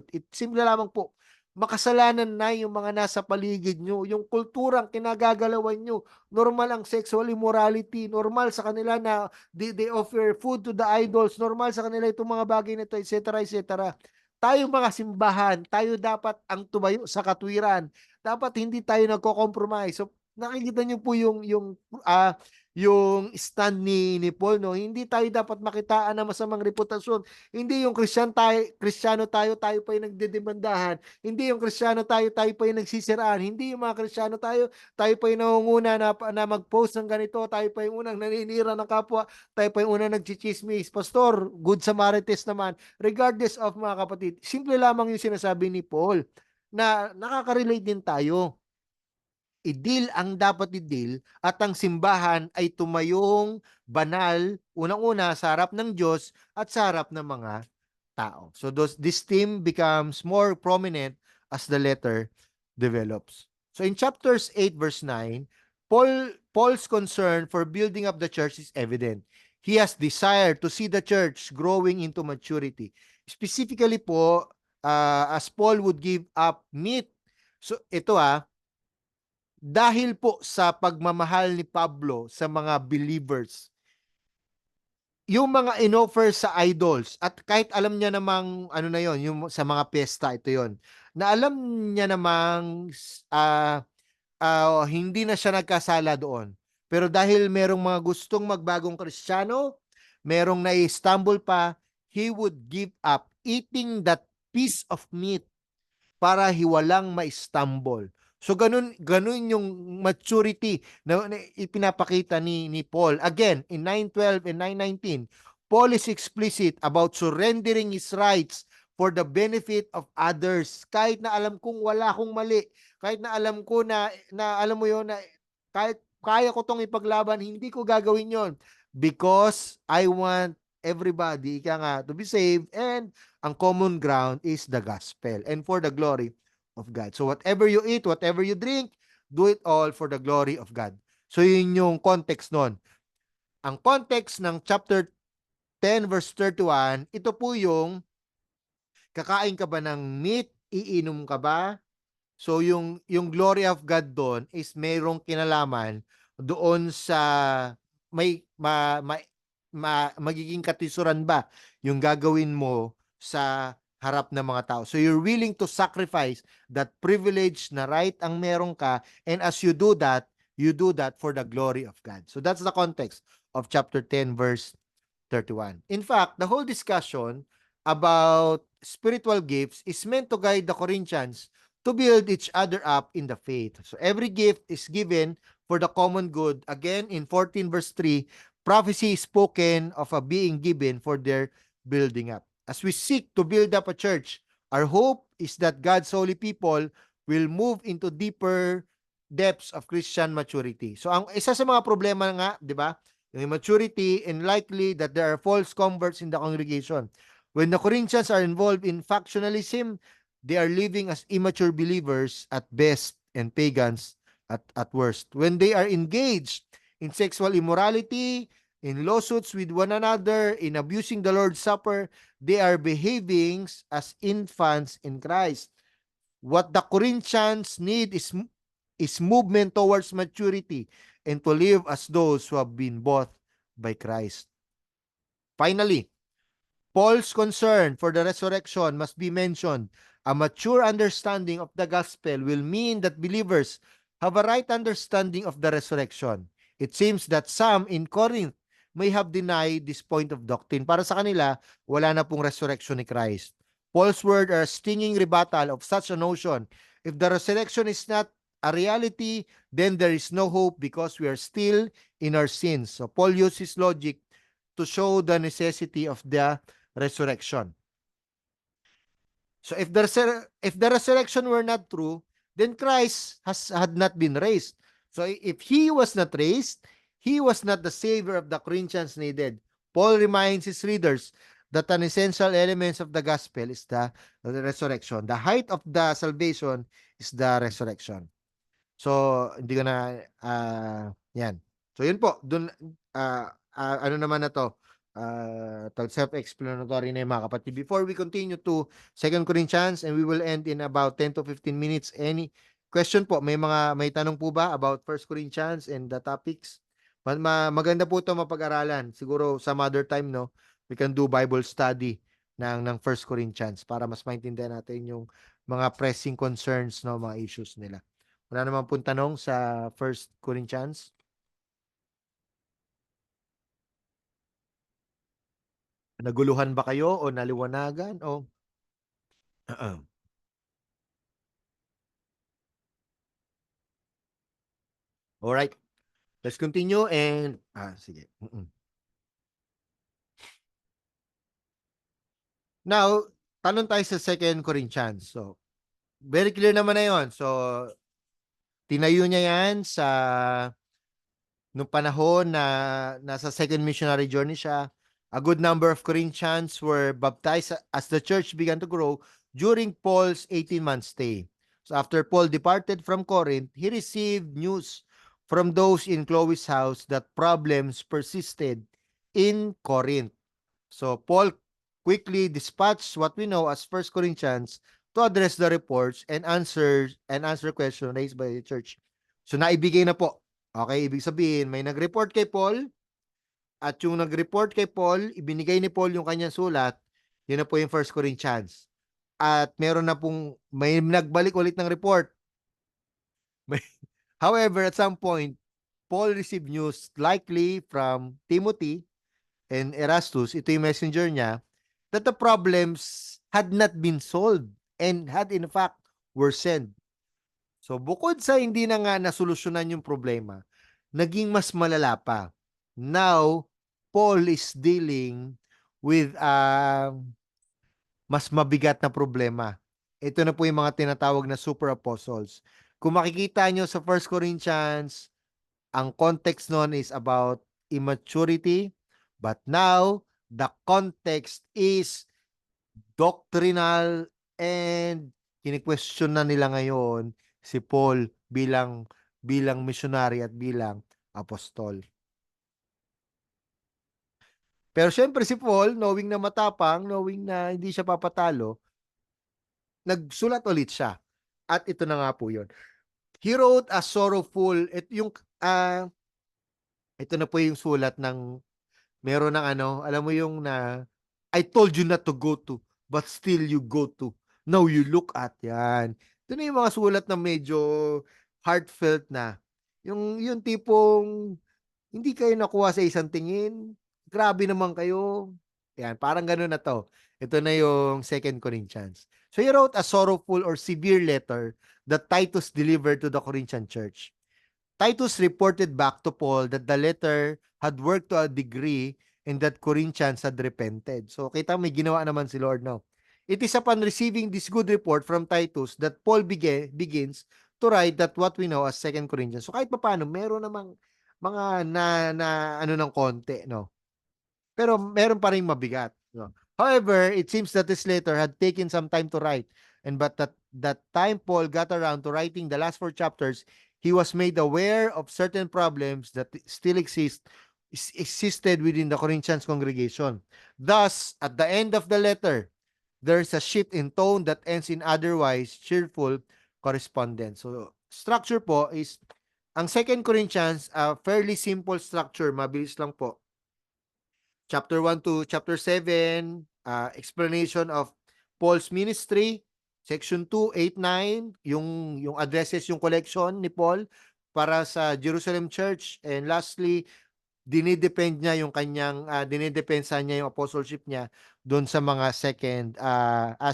It simple lamang po, makasalanan na yung mga nasa paligid nyo, yung kulturang kinagagalawan nyo, normal ang sexual immorality, normal sa kanila na they offer food to the idols, normal sa kanila itong mga bagay na ito, etc., etc. Tayo mga simbahan, tayo dapat ang tumayo sa katwiran. Dapat hindi tayo nagko-compromise. So nakikita niyo po yung stand ni Paul, no? Hindi tayo dapat makitaan ng masamang reputasyon. Hindi yung Kristiyano tayo pa yung nagdedemandahan. Hindi yung Kristiyano tayo pa yung nagsisiraan. Hindi yung mga Kristiyano tayo pa yung nangunguna na mag-post ng ganito, tayo pa yung unang naninira ng kapwa, tayo pa yung unang nagchichismis. Pastor, good Samarites naman. Regardless of mga kapatid, simple lamang yung sinasabi ni Paul na nakaka-relate din tayo. I-deal ang dapat i-deal at ang simbahan ay tumayong banal, unang-una sa harap ng Diyos at sa harap ng mga tao. So this theme becomes more prominent as the letter develops. So in chapters 8 verse 9, Paul's concern for building up the church is evident. He has desire to see the church growing into maturity. Specifically po, as Paul would give up meat. So ito dahil po sa pagmamahal ni Pablo sa mga believers, yung mga inoffer sa idols, at kahit alam niya namang ano na yon, yung sa mga pesta, ito yon, na alam niya namang hindi na siya nagkasala doon. Pero dahil merong mga gustong magbagong Kristiyano, merong nai-stumble pa, he would give up eating that piece of meat para hiwalang ma-stumble. So ganun yung maturity na ipinapakita ni Paul. Again, in 9:12 and 9:19, Paul is explicit about surrendering his rights for the benefit of others. Kahit na alam kong wala akong mali, kahit na alam ko na alam mo yon, na kahit kaya ko tong ipaglaban, hindi ko gagawin yon because I want everybody, ika nga, to be saved, and ang common ground is the gospel and for the glory of God. So whatever you eat, whatever you drink, do it all for the glory of God. So yun yung context nun. Ang context ng chapter 10 verse 31, ito po yung kakain ka ba ng meat, iinom ka ba? So yung glory of God doon is mayroong kinalaman doon sa may magiging katisuran ba yung gagawin mo sa harap ng mga tao. So you're willing to sacrifice that privilege na right ang meron ka, and as you do that for the glory of God. So that's the context of chapter 10 verse 31. In fact, the whole discussion about spiritual gifts is meant to guide the Corinthians to build each other up in the faith. So every gift is given for the common good. Again, in 14 verse 3, prophecy is spoken of a being given for their building up. As we seek to build up a church, our hope is that God's holy people will move into deeper depths of Christian maturity. So ang isa sa mga problema nga, 'di ba? Yung immaturity, and likely that there are false converts in the congregation. When the Corinthians are involved in factionalism, they are living as immature believers at best and pagans at worst. When they are engaged in sexual immorality, in lawsuits with one another, in abusing the Lord's Supper, they are behaving as infants in Christ. What the Corinthians need is movement towards maturity and to live as those who have been bought by Christ. Finally, Paul's concern for the resurrection must be mentioned. A mature understanding of the gospel will mean that believers have a right understanding of the resurrection. It seems that some in Corinth may have denied this point of doctrine. Para sa kanila, wala na pong resurrection ni Christ. Paul's words are a stinging rebuttal of such a notion. If the resurrection is not a reality, then there is no hope because we are still in our sins. So Paul uses logic to show the necessity of the resurrection. So if the resurrection were not true, then Christ had not been raised. So if he was not raised, he was not the savior of the Corinthians needed. Paul reminds his readers that an essential element of the gospel is the resurrection. The height of the salvation is the resurrection. So hindi ko na yan. So yun po, dun ano naman na to? Self-explanatory na yung mga kapatid. Before we continue to 2 Corinthians, and we will end in about 10 to 15 minutes. Any question po? May tanong po ba about 1 Corinthians and the topics? Maganda po ito mapag-aralan. Siguro some other time, no, we can do Bible study ng 1 Corinthians para mas maintindihan natin yung mga pressing concerns, no, mga issues nila. Wala naman pong tanong sa 1 Corinthians. Naguluhan ba kayo o naliwanagan o all right, let's continue and sige. Now, tanong tayo sa 2 Corinthians. So, very clear naman na 'yon. So, tinayo niya 'yan sa nung panahon na nasa second missionary journey siya. A good number of Corinthians were baptized as the church began to grow during Paul's 18-month stay. So after Paul departed from Corinth, he received news from those in Chloe's house that problems persisted in Corinth. So Paul quickly dispatched what we know as 1 Corinthians to address the reports and answer questions raised by the church. So naibigay na po. Okay, ibig sabihin, may nag-report kay Paul, at yung nag-report kay Paul, ibinigay ni Paul yung kanyang sulat, yun na po yung 1 Corinthians. At meron na pong, may nagbalik ulit ng report. However, at some point, Paul received news likely from Timothy and Erastus, ito yung messenger niya, that the problems had not been solved and had in fact worsened. So bukod sa hindi na nga nasolusyonan yung problema, naging mas malala pa. Now, Paul is dealing with mas mabigat na problema. Ito na po yung mga tinatawag na super apostles. Kung makikita nyo sa 1 Corinthians ang context nun is about immaturity, but now the context is doctrinal and kini-question na nila ngayon si Paul bilang missionary at bilang apostol. Pero syempre si Paul, knowing na matapang, knowing na hindi siya papatalo, nagsulat ulit siya. At ito na nga po yun. He wrote a sorrowful, ito na po yung sulat ng, meron ng alam mo yung na, I told you not to go to, but still you go to. Now you look at, yan. Ito na yung mga sulat na medyo heartfelt na. Yung tipong, hindi kayo nakuha sa isang tingin, grabe naman kayo. Yan, parang gano'n na to. Ito na yung 2 Corinthians. So he wrote a sorrowful or severe letter that Titus delivered to the Corinthian church. Titus reported back to Paul that the letter had worked to a degree and that Corinthians had repented. So kita may ginawa naman si Lord, no? It is upon receiving this good report from Titus that Paul begins to write that what we know as 2 Corinthians. So kahit papaano, meron namang mga na ano ng konti, no? Pero meron pa ring mabigat, no? However, it seems that this letter had taken some time to write, and but that time Paul got around to writing the last 4 chapters, he was made aware of certain problems that still existed within the Corinthians congregation. Thus, at the end of the letter, there's a shift in tone that ends in otherwise cheerful correspondence. So, structure po is, ang 2 Corinthians, fairly simple structure, mabilis lang po. Chapter 1 to chapter 7, explanation of Paul's ministry. Section 2, 8, 9, yung addresses, yung collection ni Paul para sa Jerusalem Church. And lastly, dinidepend niya yung kanyang, dinidepensa niya yung apostleship niya doon sa mga second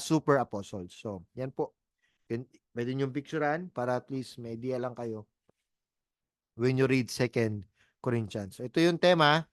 super apostles. So, yan po. Pwede niyong picturean para at least may idea lang kayo when you read 2 Corinthians. So, ito yung tema.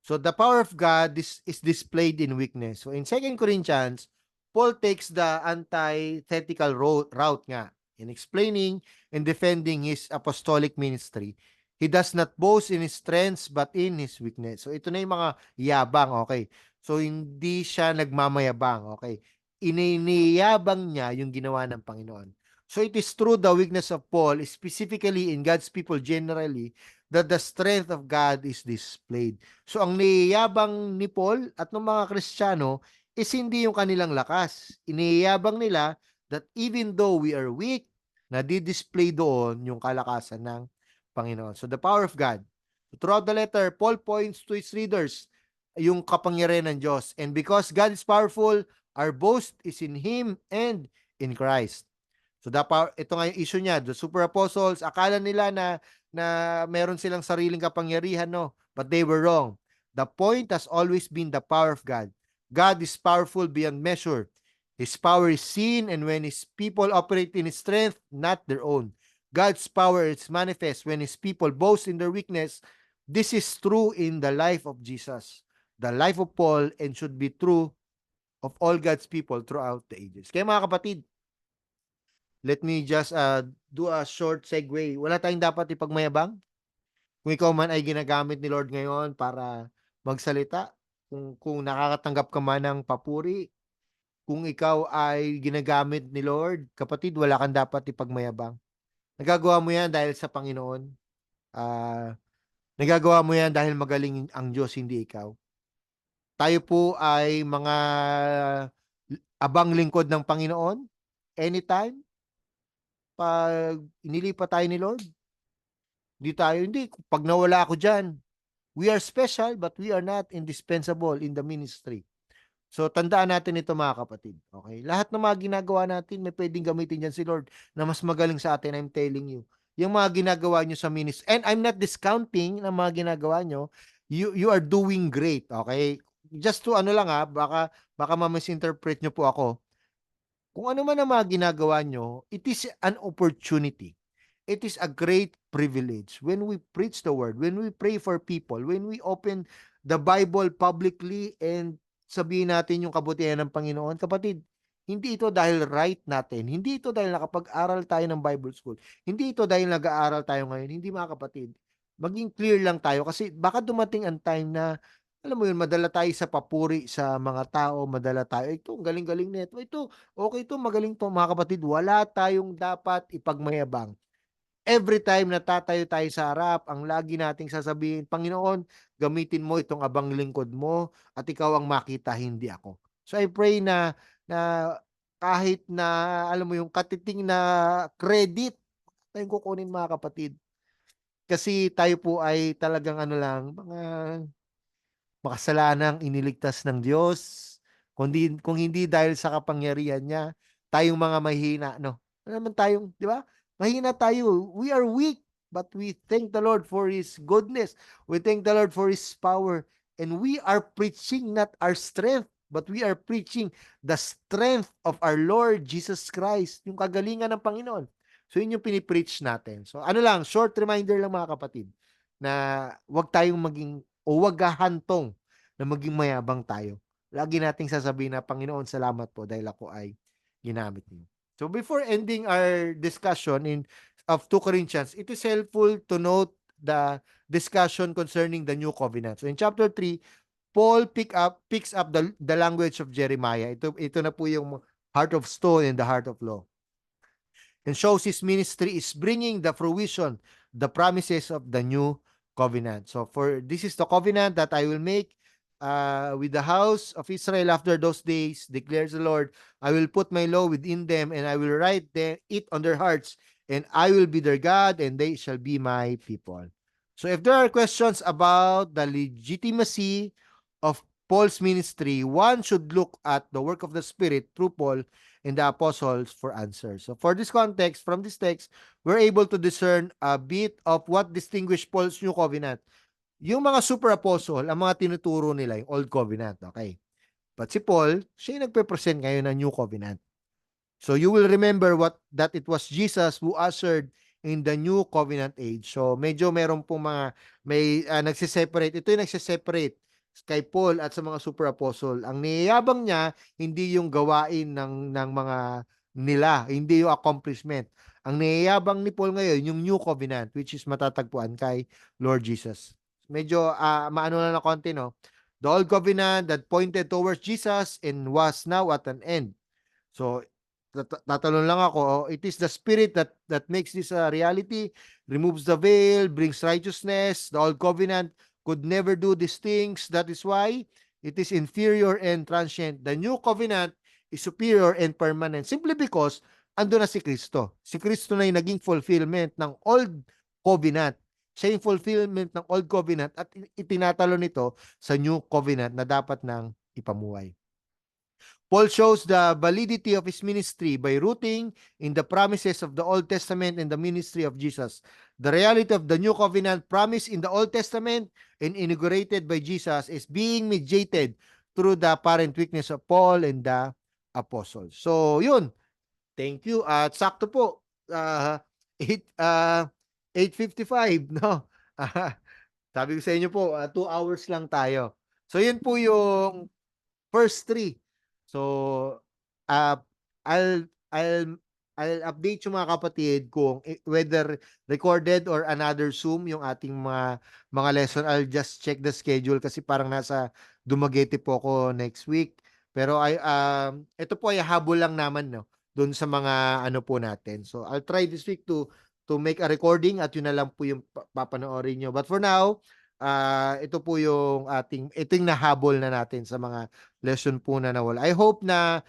So the power of God is displayed in weakness. So in 2 Corinthians, Paul takes the antithetical route nga in explaining and defending his apostolic ministry. He does not boast in his strengths but in his weakness. So ito na yung mga yabang, okay? So hindi siya nagmamayabang, okay? Iniyabang niya yung ginawa ng Panginoon. So it is through the weakness of Paul, specifically in God's people generally, that the strength of God is displayed. So ang niyayabang ni Paul at ng mga Kristiyano is hindi yung kanilang lakas. Iniyayabang nila that even though we are weak, nadi-display doon yung kalakasan ng Panginoon. So the power of God. So throughout the letter, Paul points to his readers yung kapangyarihan ng Diyos. And because God is powerful, our boast is in Him and in Christ. So ito nga yung issue niya, the super apostles, akala nila na meron silang sariling kapangyarihan, no? But they were wrong. The point has always been the power of God. God is powerful beyond measure. His power is seen, and when His people operate in His strength, not their own. God's power is manifest when His people boast in their weakness. This is true in the life of Jesus, the life of Paul, and should be true of all God's people throughout the ages. Kaya mga kapatid, let me just do a short segue. Wala tayong dapat ipagmayabang. Kung ikaw man ay ginagamit ni Lord ngayon para magsalita, kung nakakatanggap ka man ng papuri, kung ikaw ay ginagamit ni Lord, kapatid, wala kang dapat ipagmayabang. Nagagawa mo yan dahil sa Panginoon. Nagagawa mo yan dahil magaling ang Diyos, hindi ikaw. Tayo po ay mga abang lingkod ng Panginoon. Anytime, pag inilipat tayo ni Lord, hindi. Pag nawala ako dyan, we are special, but we are not indispensable in the ministry. So, tandaan natin ito mga kapatid. Okay? Lahat ng mga ginagawa natin, may pwedeng gamitin dyan si Lord na mas magaling sa atin, I'm telling you. Yung mga ginagawa nyo sa ministry, and I'm not discounting ng mga ginagawa nyo, you are doing great. Okay? Just to baka ma-misinterpret nyo po ako. Kung ano man ang mga ginagawa nyo, it is an opportunity. It is a great privilege when we preach the word, when we pray for people, when we open the Bible publicly and sabihin natin yung kabutihan ng Panginoon. Kapatid, Hindi ito dahil right natin. Hindi ito dahil nakapag-aral tayo ng Bible school. Hindi ito dahil nag-aaral tayo ngayon. Hindi, mga kapatid. Maging clear lang tayo kasi baka dumating ang time na, alam mo yun, madala tayo sa papuri sa mga tao, madala tayo, ito, ang galing-galing nito. Ito, okay ito, magaling to, mga kapatid. Wala tayong dapat ipagmayabang. Every time na tatayo tayo sa harap, ang lagi nating sasabihin, Panginoon, gamitin mo itong abang lingkod mo at ikaw ang makita, hindi ako. So I pray na kahit na, alam mo yung katiting na credit, tayong kukunin, mga kapatid. Kasi tayo po ay talagang ano lang, mga makasalanang iniligtas ng Diyos. Kung hindi dahil sa kapangyarihan niya, tayong mga mahina, no? Ano naman tayong, di ba? Mahina tayo. We are weak, but we thank the Lord for His goodness. We thank the Lord for His power. And we are preaching not our strength, but we are preaching the strength of our Lord Jesus Christ, yung kagalingan ng Panginoon. So, yun yung pinipreach natin. So, ano lang, short reminder lang, mga kapatid, na huwag tayong maging o wag hahantong na maging mayabang tayo. Lagi nating sasabihin na, Panginoon, salamat po dahil ako ay ginamit niyo. So before ending our discussion of 2 Corinthians, it is helpful to note the discussion concerning the new covenant. So in chapter 3, Paul picks up the language of Jeremiah. Ito na po yung heart of stone and the heart of law. And shows his ministry is bringing the fruition, the promises of the new covenant. So for this is the covenant that I will make with the house of Israel after those days, declares the Lord. I will put my law within them, and I will write it on their hearts, and I will be their God, and they shall be my people. So if there are questions about the legitimacy of Paul's ministry, one should look at the work of the Spirit through Paul and the apostles for answers. So for this context, from this text, we're able to discern a bit of what distinguished Paul's new covenant. Yung mga super apostle, ang mga tinuturo nila yung old covenant, okay? But si Paul, siya yung nagpe-present ngayon ng new covenant. So you will remember that it was Jesus who ushered in the new covenant age. So medyo meron pong may nagse-separate. Ito yung nagse-separate kay Paul at sa mga super apostle. Ang niyayabang niya hindi yung gawain ng mga nila, hindi yung accomplishment. Ang niyayabang ni Paul ngayon yung new covenant, which is matatagpuan kay Lord Jesus. Medyo maano na konti, no? The old covenant that pointed towards Jesus and was now at an end. So tatalon lang ako, it is the Spirit that makes this a reality, removes the veil, brings righteousness. The old covenant could never do these things. That is why it is inferior and transient. The new covenant is superior and permanent simply because ando na si Kristo. Si Kristo na yung naging fulfillment ng old covenant. Siya yung fulfillment ng old covenant at itinatalo nito sa new covenant na dapat nang ipamuhay. Paul shows the validity of his ministry by rooting in the promises of the Old Testament and the ministry of Jesus. The reality of the new covenant promised in the Old Testament and inaugurated by Jesus is being mediated through the apparent weakness of Paul and the apostles. So, yun. Thank you. At sakto po, 8:55, no? Sabi ko sa inyo po, 2 hours lang tayo. So, yun po yung first 3. So, uh, I'll I'll I'll update yung mga kapatid kung whether recorded or another Zoom yung ating mga lesson. I'll just check the schedule kasi parang nasa Dumaguete po ako next week. Pero ito po ay habol lang naman, no, doon sa mga ano po natin. So I'll try this week to make a recording at yun na lang po yung papanoorin nyo. But for now, ito po yung ito yung nahabol na natin sa mga lesson po na nawala. I hope na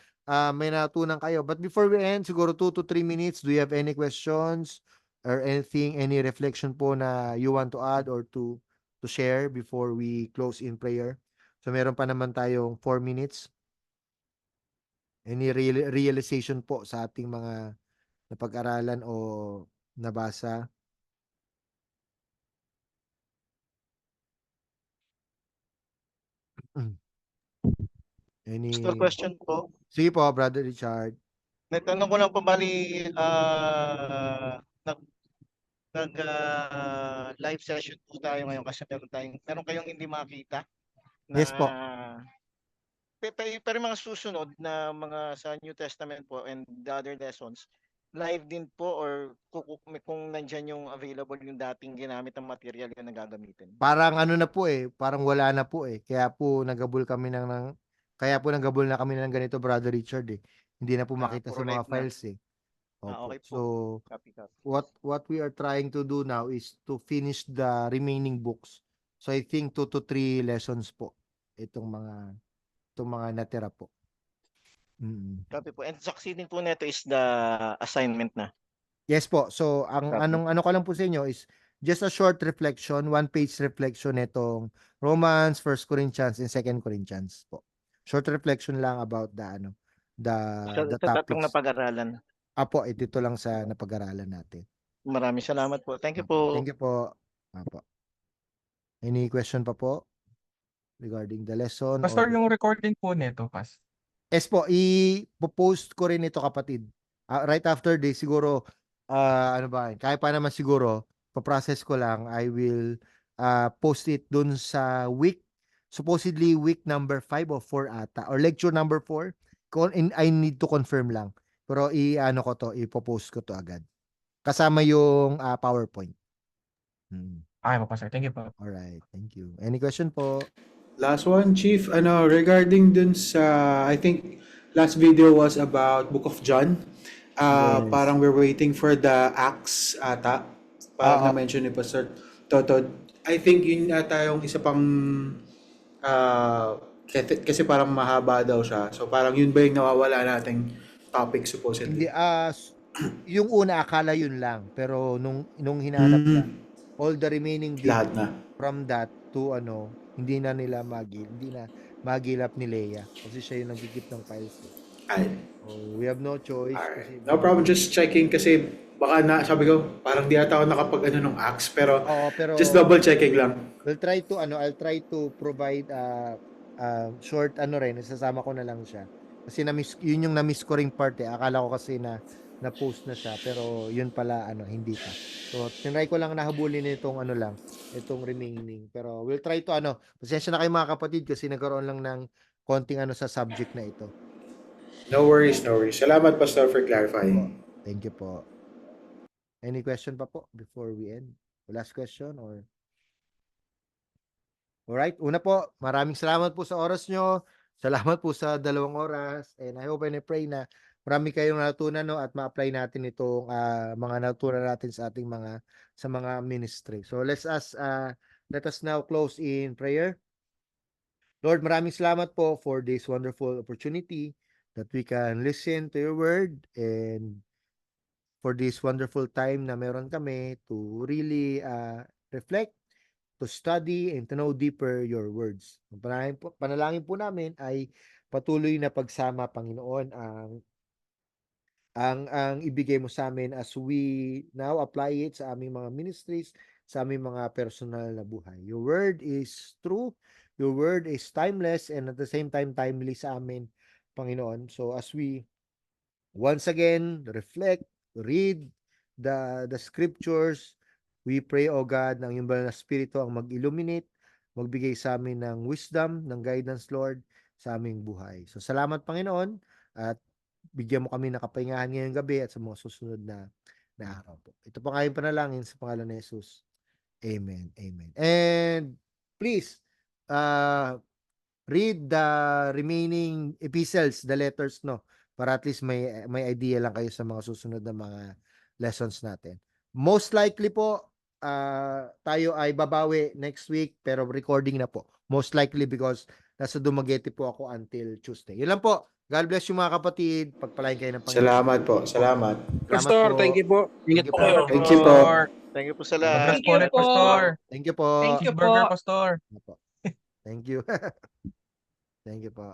may natutunan kayo. But before we end, siguro 2 to 3 minutes, do you have any questions or anything, any reflection po na you want to add or to share before we close in prayer? So meron pa naman tayong 4 minutes. Any realization po sa ating mga napag-aralan o nabasa? Pastor, Any? question po. Sige po, Brother Richard. May tanong ko lang po, bali, live session po tayo ngayon kasi meron kayong hindi makita na Yes po. pero mga susunod na mga sa New Testament po and the other lessons, live din po or kung nandyan yung available yung dating ginamit ng material yung nagagamitin. Parang ano na po eh, parang wala na po eh. Kaya po nagabol na kami ng ganito, Brother Richard eh. Hindi na po makita sa Puro mga live na. files eh. Opo. Okay po. So, Copy. what we are trying to do now is to finish the remaining books. So I think 2 to 3 lessons po itong mga natira po. Copy po. And succeeding po neto is the assignment na. Yes po. So ang Copy. ano ko lang po sa inyo is just a short reflection, 1-page reflection nitong Romans, 1 Corinthians, and 2 Corinthians po. Short reflection lang about the Sa tatlong topics. napag-aralan. Apo, ito lang sa napag-aralan natin. Maraming salamat po. Thank you Apo. po. Thank you po. Apo. Any question pa po regarding the lesson? Pastor, or- yung recording po nito, Pas. Yes po, i-post ko rin ito kapatid. Right after this, siguro, kaya pa naman siguro, pa-process ko lang, I will post it dun sa supposedly week number 5 or 4 ata, or lecture number 4. I need to confirm lang. Pero ipopost ko to agad. Kasama yung PowerPoint. Okay po, Pastor. Thank you po. Alright, thank you. Any question po? Last one, Chief. Regarding dun sa, I think last video was about Book of John. Yes. Parang we're waiting for the Acts ata. Parang na-mention ni Pastor Totod. I think yun ata yung isa pang kasi parang mahaba daw siya. So parang yun ba yung nawawala nating topic supposedly? Hindi, yung una akala yun lang, pero nung hinanap na, all the remaining Lahat bits na. from that to hindi na magilap ni Leia kasi siya yung nagkikip ng files. Ay, We have no choice. alright. No problem, just checking kasi baka sabi ko, parang di ata ako nakapag ng Acts, pero Oo, pero just double checking lang. I'll try to provide short rin, isasama ko na lang siya. Kasi yun yung na-miss ko ring part eh. Akala ko kasi na-post na siya, pero yun pala hindi pa. So, tinry ko lang nahabulin itong itong remaining. Pero we'll try to pasensya na kayo mga kapatid kasi nagkaroon lang ng konting sa subject na ito. No worries, no worries. Salamat, Pastor, for clarifying. Thank you po. Any question pa po before we end? Last question or? Alright, una po, maraming salamat po sa oras nyo. Salamat po sa 2 oras. And I hope and I pray na marami kayong natutunan at ma-apply natin itong mga natutunan natin sa ating mga ministry. So let us now close in prayer. Lord, maraming salamat po for this wonderful opportunity that we can listen to your word and for this wonderful time na meron kami to really reflect, to study, and to know deeper your words. Panalangin po namin ay patuloy na pagsama, Panginoon, ang ibigay mo sa amin as we now apply it sa aming mga ministries, sa aming mga personal na buhay. Your word is true, your word is timeless, and at the same time timely sa amin, Panginoon. So as we once again reflect, read the scriptures, we pray, O God, ng iyong banal na Espiritu ang mag-illuminate, magbigay sa amin ng wisdom, ng guidance, Lord, sa aming buhay. So salamat, Panginoon, at bigyan mo kami ng kapahingahan ngayong gabi at sa mga susunod na araw po. Ito po kayong panalangin sa pangalan ni Jesus. Amen. Amen. And please, read the remaining epistles, the letters, para at least may idea lang kayo sa mga susunod na mga lessons natin. Most likely po, tayo ay babawi next week, pero recording na po. Most likely because nasa Dumaguete po ako until Tuesday. Yun lang po. God bless you mga kapatid. Pagpalain kayo ng Panginoon. Salamat po. Salamat. Pastor, thank you po. Ingat po kayo. Thank you po. Thank you po sa Congrats lahat. po ulit, Pastor. Thank you po. Thank you Cheeseburger, po. Pastor. Thank you. Thank you po.